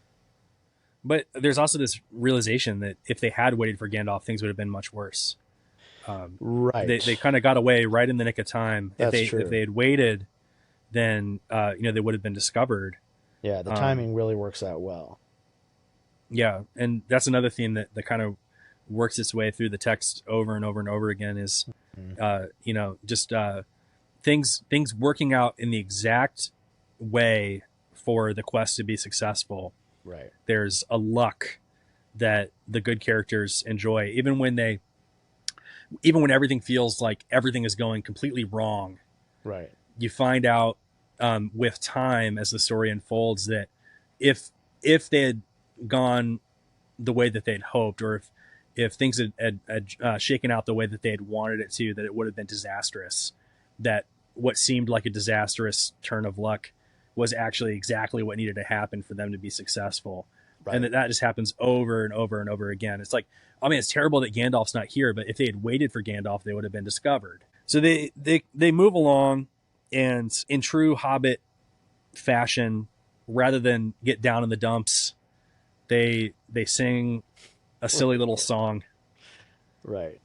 But there's also this realization that if they had waited for Gandalf, things would have been much worse. Right. They kind of got away right in the nick of time. That's true. If they had waited, then they would have been discovered. Yeah, the timing really works out well. Yeah, and that's another theme that kind of works its way through the text over and over and over again is, things working out in the exact way for the quest to be successful. Right. There's a luck that the good characters enjoy, even when everything feels like everything is going completely wrong. Right. You find out with time as the story unfolds that if they had gone the way that they'd hoped, or if things had shaken out the way that they had wanted it to, that it would have been disastrous. That what seemed like a disastrous turn of luck was actually exactly what needed to happen for them to be successful. Right. And that just happens over and over and over again. It's like, I mean, it's terrible that Gandalf's not here, but if they had waited for Gandalf, they would have been discovered. So they move along, and in true Hobbit fashion, rather than get down in the dumps, they sing a silly little song. Right.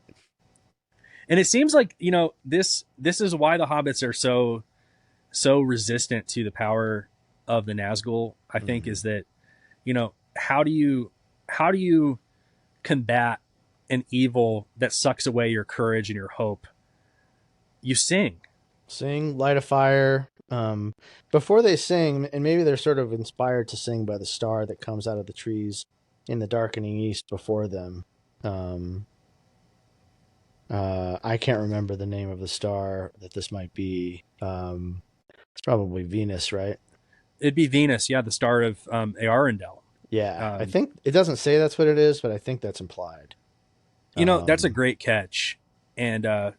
And it seems like, this is why the hobbits are so resistant to the power of the Nazgul, I think, is that, how do you combat an evil that sucks away your courage and your hope? You sing, light a fire. Before they sing, and maybe they're sort of inspired to sing by the star that comes out of the trees in the darkening east before them. I can't remember the name of the star that this might be. It's probably Venus, right? It'd be Venus, yeah, the star of Arendelle. Yeah, I think it doesn't say that's what it is, but I think that's implied. That's a great catch, and I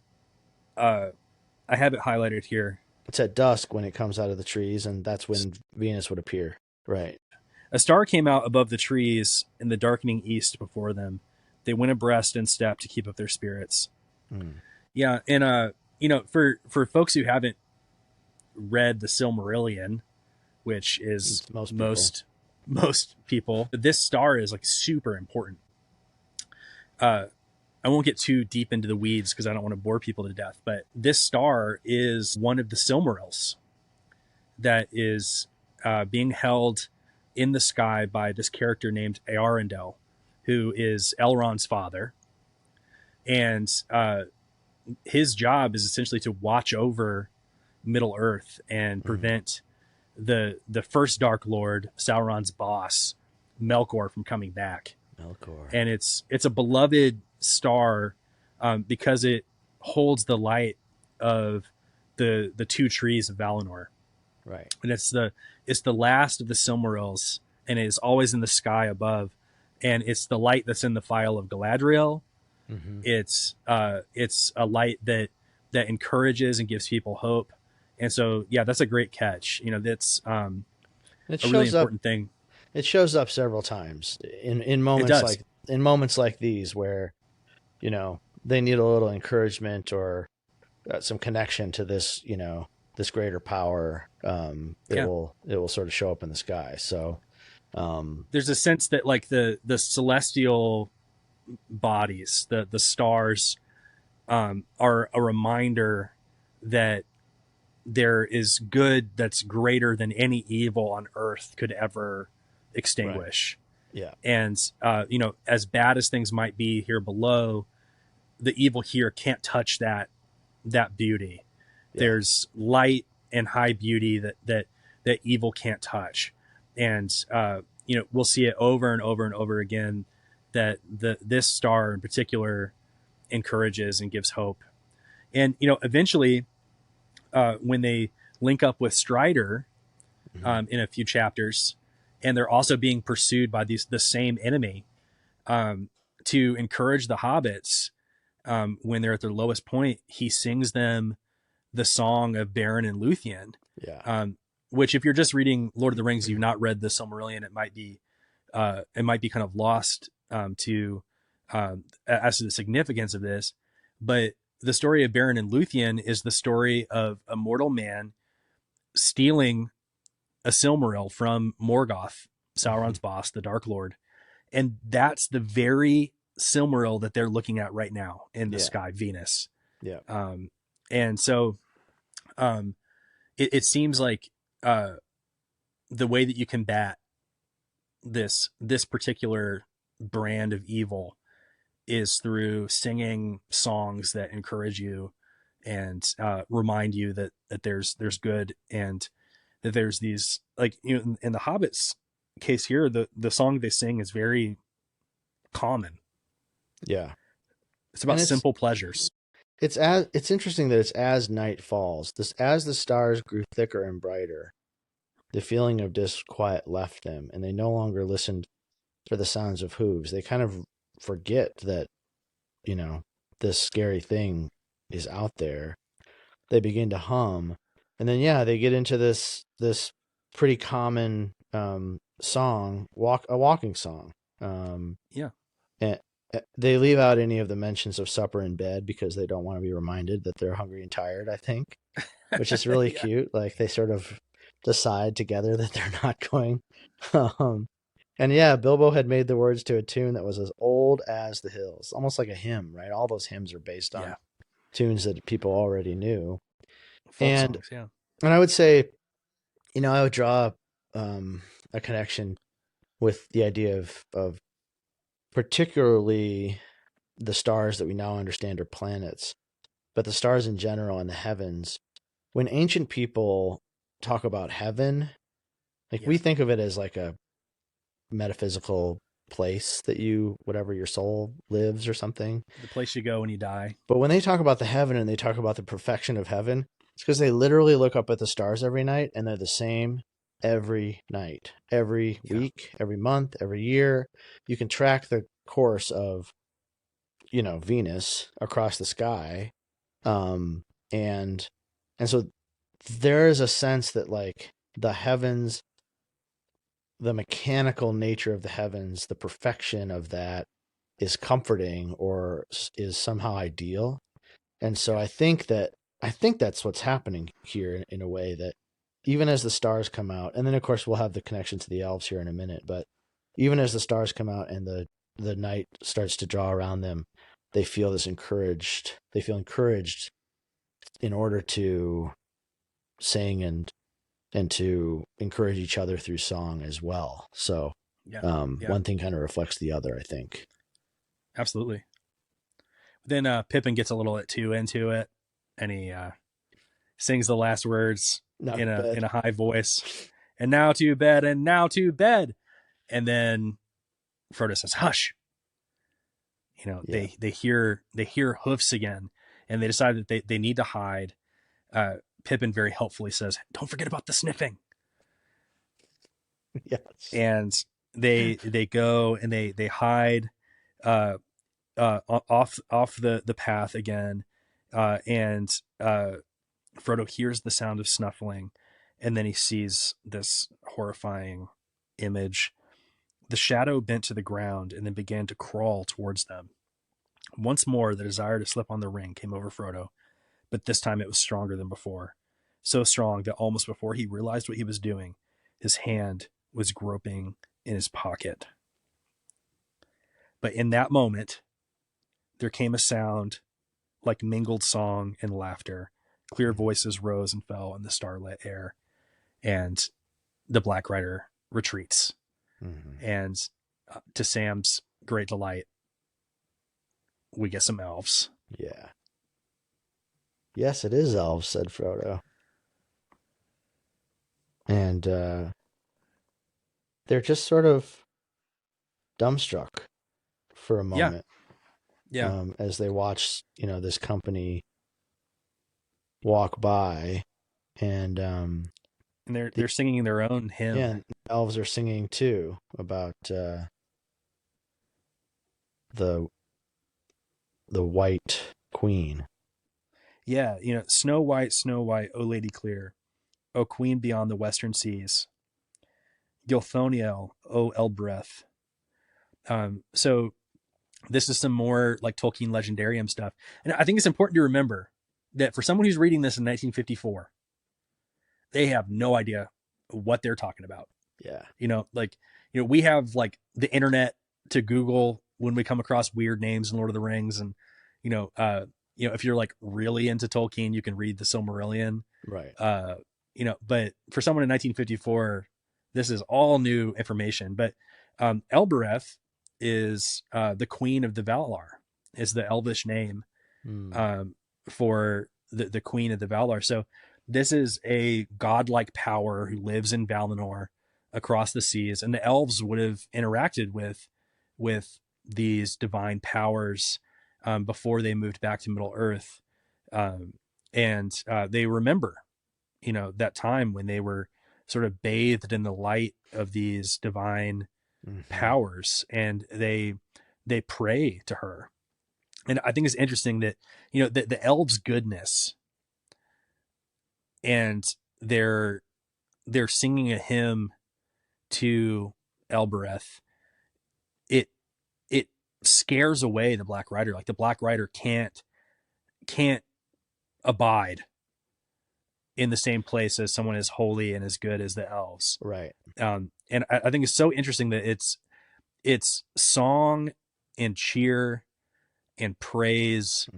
have it highlighted here. It's at dusk when it comes out of the trees, and that's when Venus would appear. Right. A star came out above the trees in the darkening east before them. They went abreast and step to keep up their spirits. Yeah, and for folks who haven't read the Silmarillion, which is most people, this star is like super important. I won't get too deep into the weeds because I don't want to bore people to death, but this star is one of the Silmarils that is being held in the sky by this character named Earendel, who is Elrond's father. And his job is essentially to watch over Middle Earth and prevent the first Dark Lord, Sauron's boss, Melkor, from coming back. Melkor. And it's a beloved star because it holds the light of the two trees of Valinor. Right. And it's the last of the Silmarils, and it is always in the sky above. And it's the light that's in the Phial of Galadriel. Mm-hmm. It's a light that encourages and gives people hope. And so, yeah, that's a great catch. You know, that's a really important thing. It shows up several times in moments like these where, you know, they need a little encouragement or some connection to this, you know, this greater power. It will sort of show up in the sky. So there's a sense that like the celestial bodies, the stars, are a reminder that there is good that's greater than any evil on earth could ever extinguish. Right. Yeah. And you know, as bad as things might be here below, the evil here can't touch that beauty. Yeah. There's light and high beauty that evil can't touch. And you know, we'll see it over and over and over again that this star in particular encourages and gives hope. And you know, eventually when they link up with Strider in a few chapters, and they're also being pursued by the same enemy, to encourage the hobbits when they're at their lowest point, he sings them the song of Beren and Luthien. Yeah. Which, if you're just reading Lord of the Rings, you've not read the Silmarillion, it might be kind of lost as to the significance of this. But the story of Beren and Luthien is the story of a mortal man stealing a Silmaril from Morgoth, Sauron's boss, the Dark Lord. And that's the very Silmaril that they're looking at right now in the sky, Venus. Yeah. And so it seems like the way that you combat this particular brand of evil is through singing songs that encourage you and remind you that there's good, and that there's these, like, you know, in the Hobbits case here, the song they sing is very common. Yeah. It's about simple pleasures. It's interesting that it's as night falls, as the stars grew thicker and brighter, the feeling of disquiet left them, and they no longer listened for the sounds of hooves. They kind of forget that, you know, this scary thing is out there. They begin to hum, and then they get into this pretty common song, a walking song. And they leave out any of the mentions of supper in bed because they don't want to be reminded that they're hungry and tired, I think, which is really cute. Like, they sort of decide together that they're not going. And Bilbo had made the words to a tune that was as old as the hills, almost like a hymn, right? All those hymns are based on tunes that people already knew. Folk songs, and I would say, you know, I would draw a connection with the idea of particularly the stars that we now understand are planets, but the stars in general and the heavens. When ancient people talk about heaven, like, we think of it as like a metaphysical place that whatever your soul lives or something. The place you go when you die. But when they talk about the heaven and they talk about the perfection of heaven, it's because they literally look up at the stars every night, and they're the same every night, every week, every month, every year. You can track the course of, you know, Venus across the sky. And so there is a sense that, like, the heavens, the mechanical nature of the heavens, the perfection of that is comforting or is somehow ideal. And so I think that's what's happening here in a way, that even as the stars come out, and then of course we'll have the connection to the elves here in a minute, but even as the stars come out and the night starts to draw around them, they feel encouraged in order to sing and to encourage each other through song as well. So Yeah. one thing kind of reflects the other, I think. Absolutely. Then Pippin gets a little bit too into it, and he sings the last words Not in bad. a high voice. And now to bed, and now to bed. And then Frodo says, "Hush." Yeah. They hear hoofs again, and they decide that they need to hide. Pippin very helpfully says, "Don't forget about the sniffing." Yes. And they go and they hide off the path again, and Frodo hears the sound of snuffling, and then he sees this horrifying image. The shadow bent to the ground and then began to crawl towards them. Once more, the desire to slip on the ring came over Frodo, but this time it was stronger than before. So strong that almost before he realized what he was doing, his hand was groping in his pocket. But in that moment, there came a sound like mingled song and laughter. Clear voices rose and fell in the starlit air, and the Black Rider retreats. Mm-hmm. And to Sam's great delight, we get some elves. Yeah. Yes, it is elves, said Frodo. And they're just sort of dumbstruck for a Yeah, moment yeah. as they watch, this company walk by, and And they're singing their own yeah, hymn. and elves are singing too about the White Queen. Yeah, Snow White, O Lady Clear, O Queen beyond the western seas, Gilthoniel, O Elbreth. So this is some more like Tolkien legendarium stuff. And I think it's important to remember that for someone who's reading this in 1954, they have no idea what they're talking about. Yeah. We have like the internet to Google when we come across weird names in Lord of the Rings. And, if you're like really into Tolkien, you can read the Silmarillion. Right. But for someone in 1954, this is all new information. But Elbereth is the Queen of the Valar, is the Elvish name for the Queen of the Valar. So this is a godlike power who lives in Valinor across the seas, and the elves would have interacted with these divine powers before they moved back to Middle Earth, and they remember, that time when they were sort of bathed in the light of these divine powers, and they pray to her. And I think it's interesting that the elves' goodness, and they're singing a hymn to Elbereth. It scares away the Black Rider. Like the Black Rider can't abide in the same place as someone as holy and as good as the elves. Right. And I think it's so interesting that it's song and cheer and praise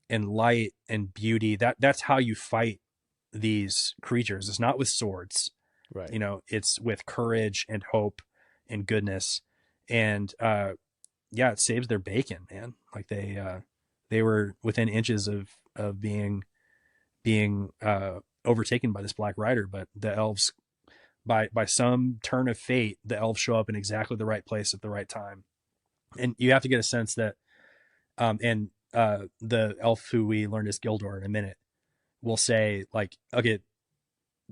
and light and beauty. That's how you fight these creatures. It's not with swords. Right. It's with courage and hope and goodness. And it saves their bacon, man. Like they were within inches of being overtaken by this Black Rider, but the elves, by some turn of fate, the elves show up in exactly the right place at the right time. And you have to get a sense that the elf who we learned is Gildor in a minute will say, like, okay,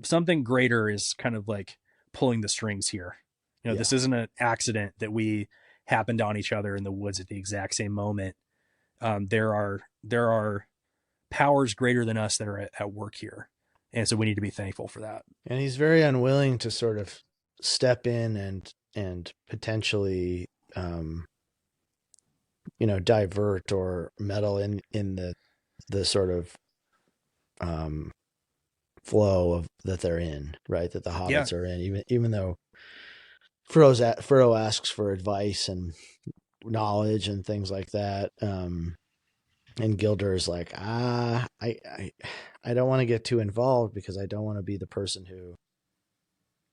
something greater is kind of like pulling the strings here. This isn't an accident that we happened on each other in the woods at the exact same moment. There are powers greater than us that are at work here. And so we need to be thankful for that. And he's very unwilling to sort of step in and potentially, divert or meddle in the sort of flow of that they're in, right? That the hobbits are in, even though Frodo asks for advice and knowledge and things like that. And Gildor is like, I don't want to get too involved because I don't want to be the person who,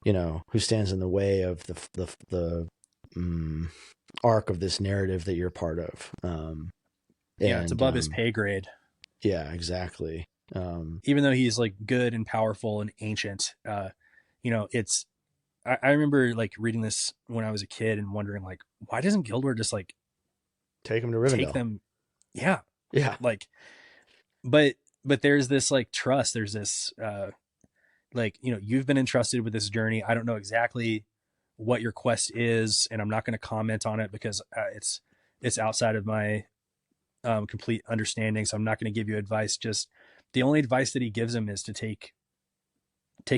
who stands in the way of the arc of this narrative that you're part of. Yeah, it's above his pay grade. Yeah, exactly. Even though he's like good and powerful and ancient, it's. I remember like reading this when I was a kid and wondering like, why doesn't Gildor just like take him to Rivendell? Take them, yeah, yeah. Like, but there's this like trust. There's this like, you've been entrusted with this journey. I don't know exactly what your quest is, and I'm not going to comment on it because it's outside of my complete understanding. So I'm not going to give you advice. Just the only advice that he gives him is to take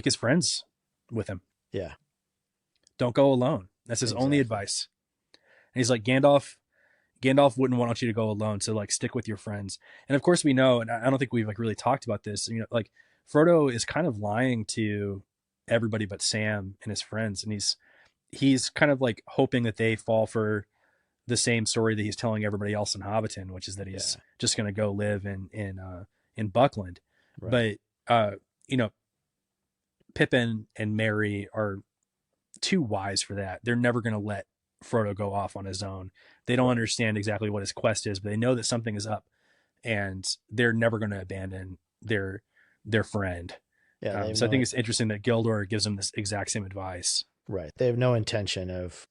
his friends with him. Yeah. Don't go alone. That's his only advice. And he's like, Gandalf wouldn't want you to go alone. So like stick with your friends. And of course we know, and I don't think we've like really talked about this, like Frodo is kind of lying to everybody but Sam and his friends. And he's kind of like hoping that they fall for the same story that he's telling everybody else in Hobbiton, which is that he's just going to go live in Buckland. Right. But, Pippin and Merry are too wise for that. They're never going to let Frodo go off on his own. They don't understand exactly what his quest is, but they know that something is up, and they're never going to abandon their friend. Yeah. So I think it's interesting that Gildor gives them this exact same advice. Right. They have no intention of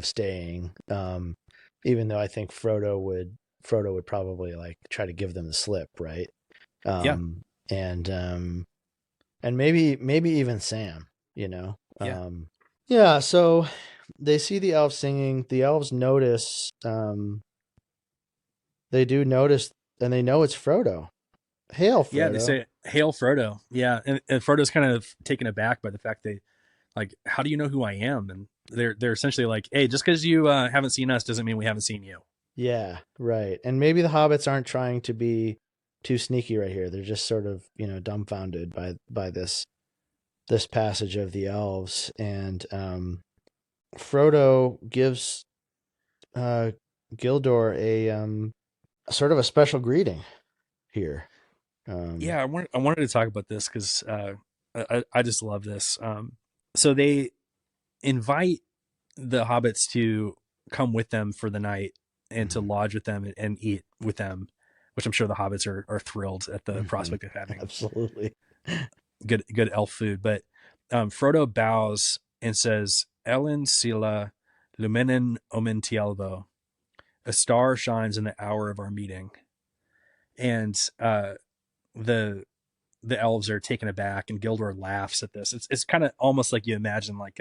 staying. Even though I think Frodo would probably like try to give them the slip, right? And maybe even Sam, Yeah, so they see the elves singing. The elves notice, they do notice, and they know it's Frodo. Hail, Frodo. Yeah, they say, hail, Frodo. Yeah, and Frodo's kind of taken aback by the fact they, like, how do you know who I am? And they're essentially like, hey, just because you haven't seen us doesn't mean we haven't seen you. Yeah, right. And maybe the hobbits aren't trying to be too sneaky right here. They're just sort of, dumbfounded by this passage of the elves. And Frodo gives Gildor a sort of a special greeting here. I wanted to talk about this because I just love this. So they invite the hobbits to come with them for the night and to lodge with them and eat with them, which I'm sure the hobbits are thrilled at the prospect of having. Absolutely. Good elf food. But Frodo bows and says, Ellen Sila Luminen Omen Tielvo. A star shines in the hour of our meeting. And the elves are taken aback, and Gildor laughs at this. It's kind of almost like you imagine like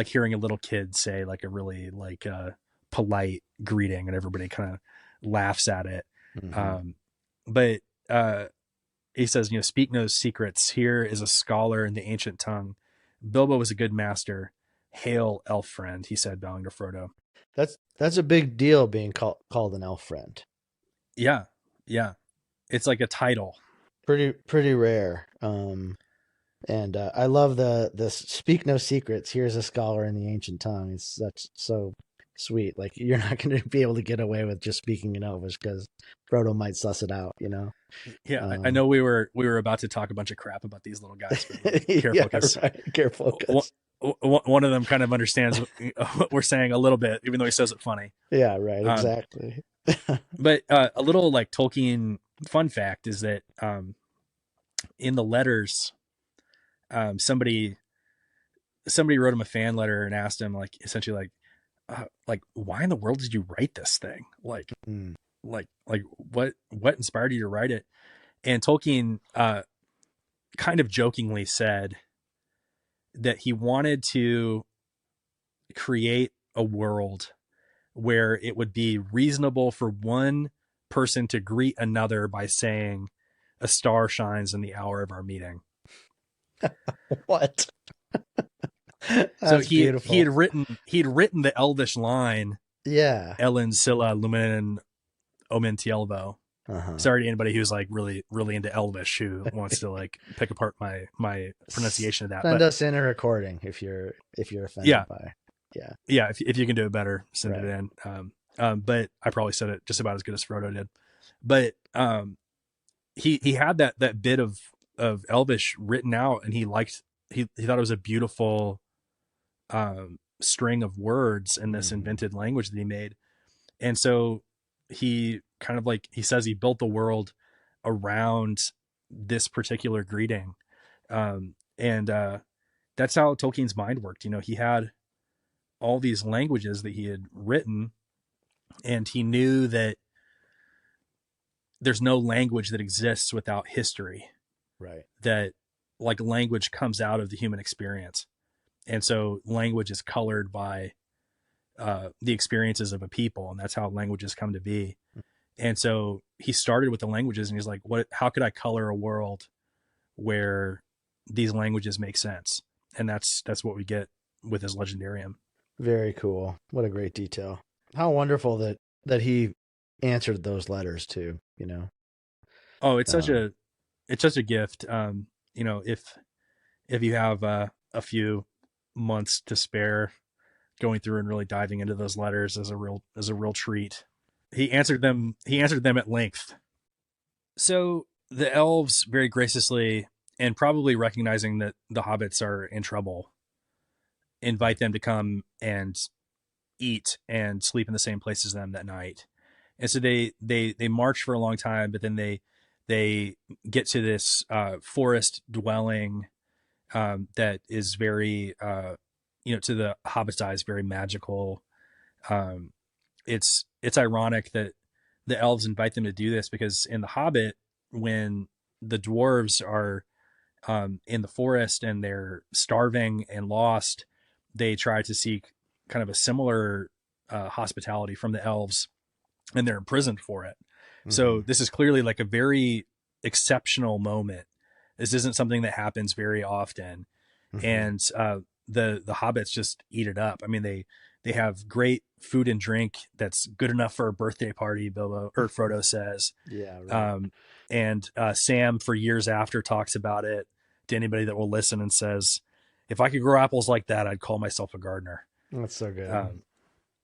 hearing a little kid say like a really like polite greeting, and everybody kind of laughs at it. But he says, speak no secrets. Here is a scholar in the ancient tongue. Bilbo was a good master. Hail, elf friend, he said, bowing to Frodo. That's a big deal, being called an elf friend. Yeah. It's like a title. Pretty rare. And I love the speak no secrets. Here's a scholar in the ancient tongue. It's so sweet. Like, you're not going to be able to get away with just speaking in Elvish because Frodo might suss it out, Yeah, I know we were about to talk a bunch of crap about these little guys. Careful, right. Careful. One of them kind of understands what we're saying a little bit, even though he says it funny. Yeah, right. Exactly. But a little like Tolkien fun fact is that in the letters, somebody wrote him a fan letter and asked him like essentially like why in the world did you write this thing? Like what inspired you to write it? And Tolkien kind of jokingly said that he wanted to create a world where it would be reasonable for one person to greet another by saying, a star shines in the hour of our meeting. What? So he had written the Elvish line. Yeah. Ellen Silla Luminen Omen Tielvo. Sorry to anybody who's like really, really into Elvish who wants to like pick apart my pronunciation of that. Send us in a recording if you're offended by. Yeah. Yeah, if you can do it better, send it Right. in. But I probably said it just about as good as Frodo did. But he had that bit of Elvish written out, and he thought it was a beautiful string of words in this Mm-hmm. invented language that he made. And so he kind of like, he says he built the world around this particular greeting. And that's how Tolkien's mind worked. You know, he had all these languages that he had written, and he knew that there's no language that exists without history, Right. that like language comes out of the human experience. And so language is colored by the experiences of a people, and that's how languages come to be. And so he started with the languages, and he's like, how could I color a world where these languages make sense? And that's what we get with his legendarium. Very cool. What a great detail. How wonderful that he answered those letters too, you know. Oh, it's such Um, a gift. You know, if you have a few months to spare, going through and really diving into those letters is a real treat. He answered them at length. So the elves very graciously, and probably recognizing that the hobbits are in trouble, invite them to come and eat and sleep in the same place as them that night. And so they march for a long time, but then they get to this forest dwelling that is very to the hobbit's eyes very magical. Um, it's ironic that the elves invite them to do this, because in the Hobbit, when the dwarves are in the forest and they're starving and lost, they try to seek kind of a similar hospitality from the elves, and they're imprisoned for it. So mhm. this is clearly like a very exceptional moment. This isn't something that happens very often, Mhm. and the hobbits just eat it up. I mean, they have great food and drink that's good enough for a birthday party, Bilbo or Frodo says. Yeah, right. um, and Sam for years after talks about it to anybody that will listen, and says, if I could grow apples like that, I'd call myself a gardener. That's so good. um,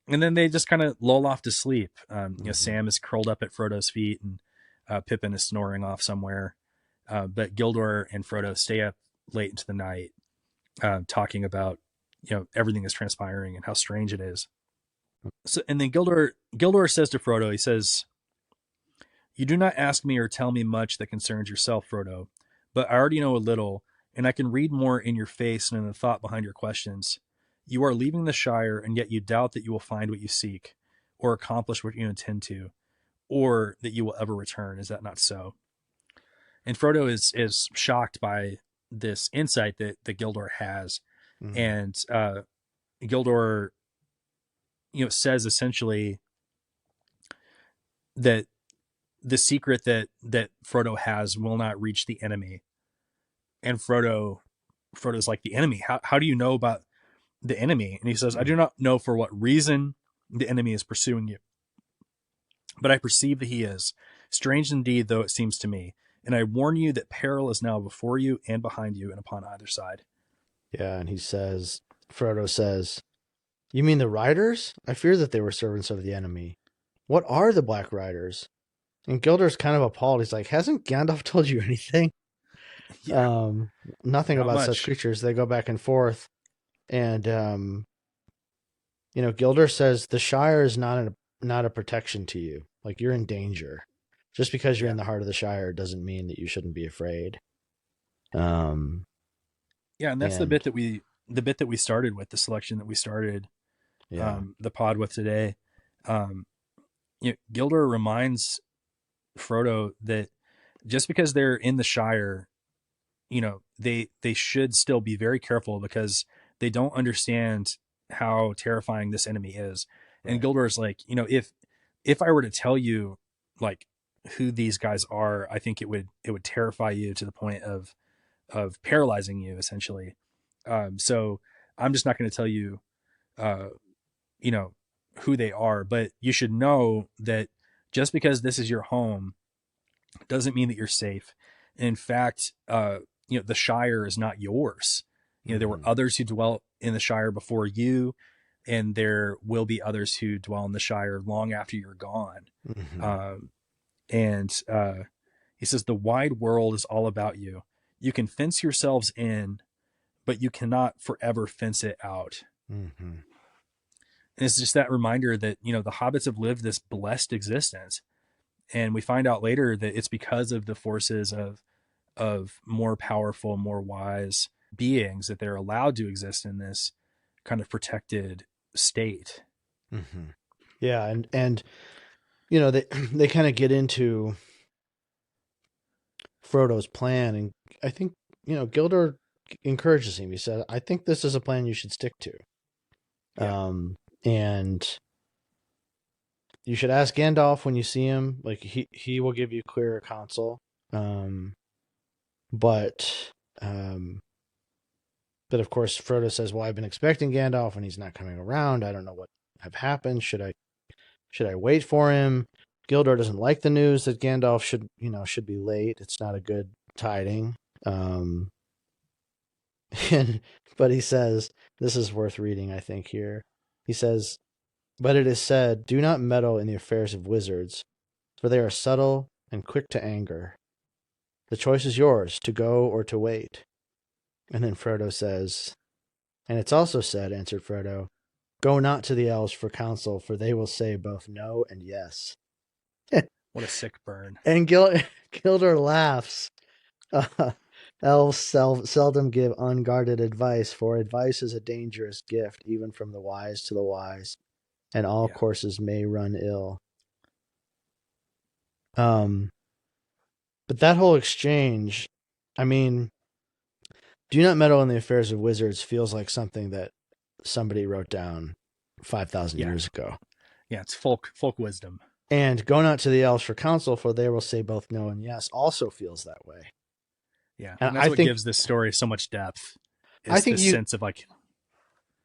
and then they just kind of lull off to sleep. Mhm. Sam is curled up at Frodo's feet, and Pippin is snoring off somewhere. But Gildor and Frodo stay up late into the night, talking about everything that's transpiring and how strange it is. So, and then Gildor says to Frodo, he says, "You do not ask me or tell me much that concerns yourself, Frodo, but I already know a little, and I can read more in your face and in the thought behind your questions. You are leaving the Shire, and yet you doubt that you will find what you seek, or accomplish what you intend to, or that you will ever return. Is that not so?" And Frodo is shocked by this insight that Gildor has, Mhm. and Gildor, says essentially that the secret that Frodo has will not reach the enemy. And Frodo's like, the enemy? How do you know about the enemy? And he says, I do Mhm. not know for what reason the enemy is pursuing you, but I perceive that he is, strange indeed though it seems to me. And I warn you that peril is now before you and behind you and upon either side. Yeah, and Frodo says, "You mean the riders? I fear that they were servants of the enemy. What are the Black Riders?" And Gildor's kind of appalled. He's like, "Hasn't Gandalf told you anything?" Yeah, Um, Nothing not about such much. creatures. They go back and forth, and Gildor says the Shire is not a protection to you. Like, you're in danger. Just because you're Yeah. in the heart of the Shire doesn't mean that you shouldn't be afraid. Um, Yeah. And that's and the bit that we started with, the selection that we started yeah, the pod with today. Um, Gildor reminds Frodo that just because they're in the Shire, they should still be very careful, because they don't understand how terrifying this enemy is. And right. Gildor is like, if I were to tell you like who these guys are, I think it would terrify you to the point of paralyzing you essentially. So I'm just not going to tell you, uh, you know, who they are, but you should know that just because this is your home doesn't mean that you're safe. In fact, the Shire is not yours. There were Hmm. others who dwelt in the Shire before you. and there will be others who dwell in the Shire long after you're gone. Mm-hmm. And he says, the wide world is all about you. You can fence yourselves in, but you cannot forever fence it out. Mm-hmm. And it's just that reminder that, the hobbits have lived this blessed existence. And we find out later that it's because of the forces of more powerful, more wise beings that they're allowed to exist in this kind of protected state. Mm-hmm. Yeah. And, they kind of get into Frodo's plan. And I think, Gildor encourages him. He said, I think this is a plan you should stick to. Yeah. And you should ask Gandalf when you see him. Like he will give you clearer counsel. But of course Frodo says, well, I've been expecting Gandalf and he's not coming around. I don't know what have happened. Should I wait for him? Gildor doesn't like the news that Gandalf should be late. It's not a good tiding. But he says, this is worth reading, I think, here. He says, but it is said, do not meddle in the affairs of wizards, for they are subtle and quick to anger. The choice is yours, to go or to wait. And then Frodo says, and it's also said, answered Frodo, go not to the elves for counsel, for they will say both no and yes. What a sick burn. And Gildor laughs. Elves seldom give unguarded advice, for advice is a dangerous gift, even from the wise to the wise, and all courses may run ill. But that whole exchange, I mean, do not meddle in the affairs of wizards feels like something that somebody wrote down 5,000 years ago. Yeah, it's folk wisdom. And go not to the elves for counsel, for they will say both no and yes, also feels that way. Yeah, and that's what gives this story so much depth. I think sense of like,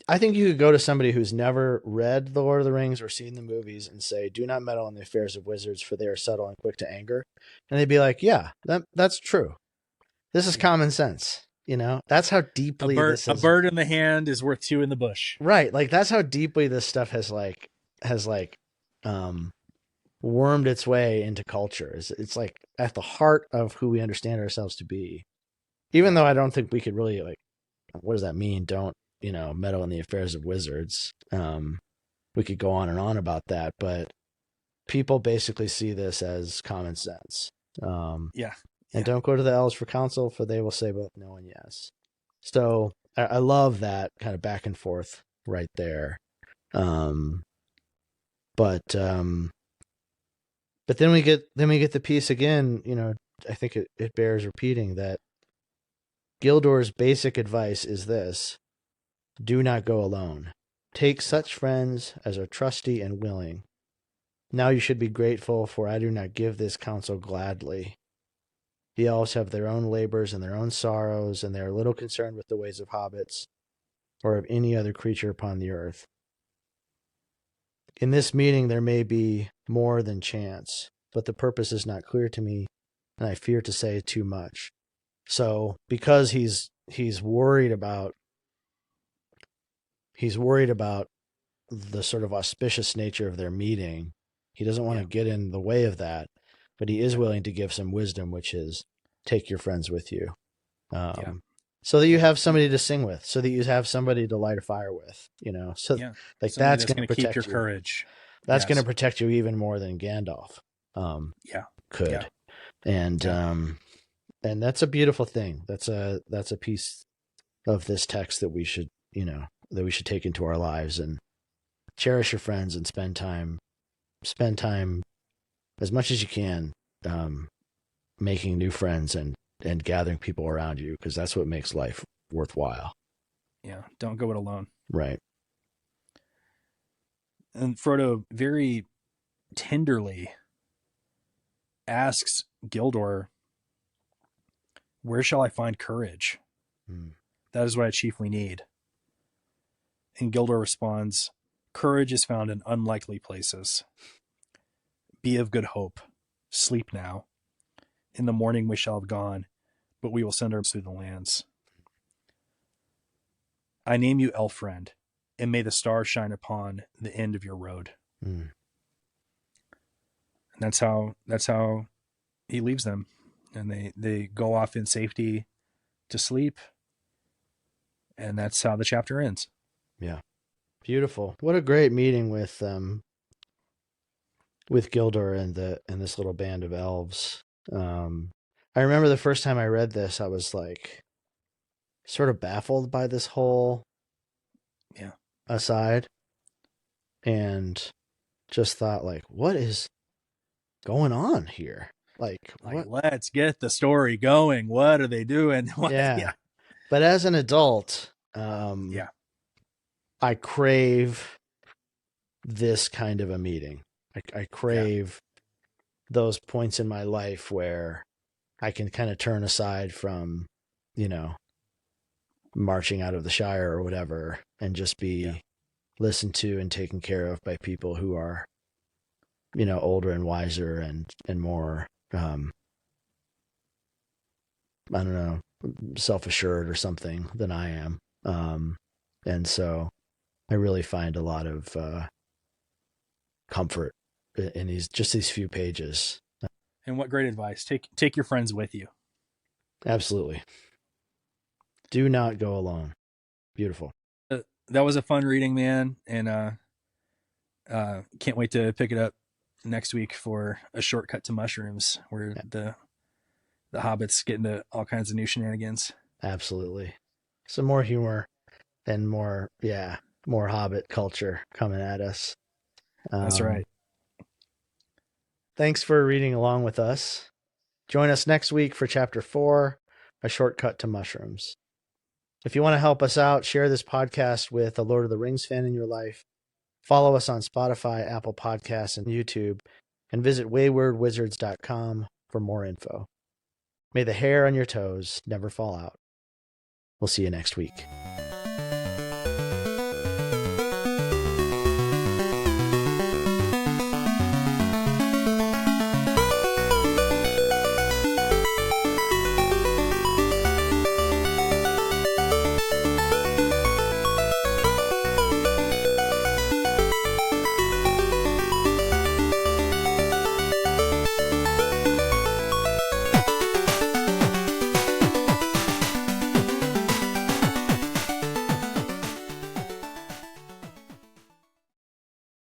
I think you could go to somebody who's never read The Lord of the Rings or seen the movies and say, do not meddle in the affairs of wizards, for they are subtle and quick to anger. And they'd be like, yeah, that's true. This is common sense. That's how deeply a bird in the hand is worth two in the bush. Right. Like that's how deeply this stuff has wormed its way into culture. It's like at the heart of who we understand ourselves to be. Even though I don't think we could really what does that mean? Don't, meddle in the affairs of wizards. We could go on and on about that, but people basically see this as common sense. And don't go to the elves for counsel, for they will say both no and yes. So I love that kind of back and forth right there. But then we get the piece again. I think it bears repeating that Gildor's basic advice is this: do not go alone. Take such friends as are trusty and willing. Now you should be grateful, for I do not give this counsel gladly. The elves have their own labors and their own sorrows, and they are little concerned with the ways of hobbits or of any other creature upon the earth. In this meeting there may be more than chance, but the purpose is not clear to me, and I fear to say too much. So because he's worried about the sort of auspicious nature of their meeting, he doesn't want to get in the way of that, but he is willing to give some wisdom, which is take your friends with you. So that you have somebody to sing with, so that you have somebody to light a fire with, so that's going to keep your courage. That's going to protect you even more than Gandalf could. Yeah. And that's a beautiful thing. That's a piece of this text that we should take into our lives and cherish your friends and spend time as much as you can, making new friends and gathering people around you, because that's what makes life worthwhile. Yeah. Don't go it alone. Right. And Frodo very tenderly asks Gildor, where shall I find courage? That is what I chiefly need. And Gildor responds, courage is found in unlikely places. Be of good hope. Sleep now. In the morning we shall have gone, but we will send our through the lands. I name you elf friend. and may the stars shine upon the end of your road. Mm. And that's how he leaves them, and they go off in safety to sleep, and that's how the chapter ends. Yeah. Beautiful. What a great meeting with Gildor and this little band of elves. I remember the first time I read this, I was like sort of baffled by this whole aside, and just thought, like, what is going on here? Like what? Let's get the story going. What are they doing? Yeah. But as an adult, I crave this kind of a meeting. I crave those points in my life where I can kind of turn aside from, marching out of the Shire or whatever, and just be listened to and taken care of by people who are, older and wiser and more, I don't know, self-assured or something than I am. And so I really find a lot of comfort in these few pages. And what great advice. Take your friends with you. Absolutely. Do not go alone. Beautiful. That was a fun reading, man. And can't wait to pick it up next week for A Shortcut to Mushrooms, where the hobbits get into all kinds of new shenanigans. Absolutely. Some more humor and more hobbit culture coming at us. That's right. Thanks for reading along with us. Join us next week for Chapter 4, A Shortcut to Mushrooms. If you want to help us out, share this podcast with a Lord of the Rings fan in your life. Follow us on Spotify, Apple Podcasts, and YouTube, and visit waywardwizards.com for more info. May the hair on your toes never fall out. We'll see you next week.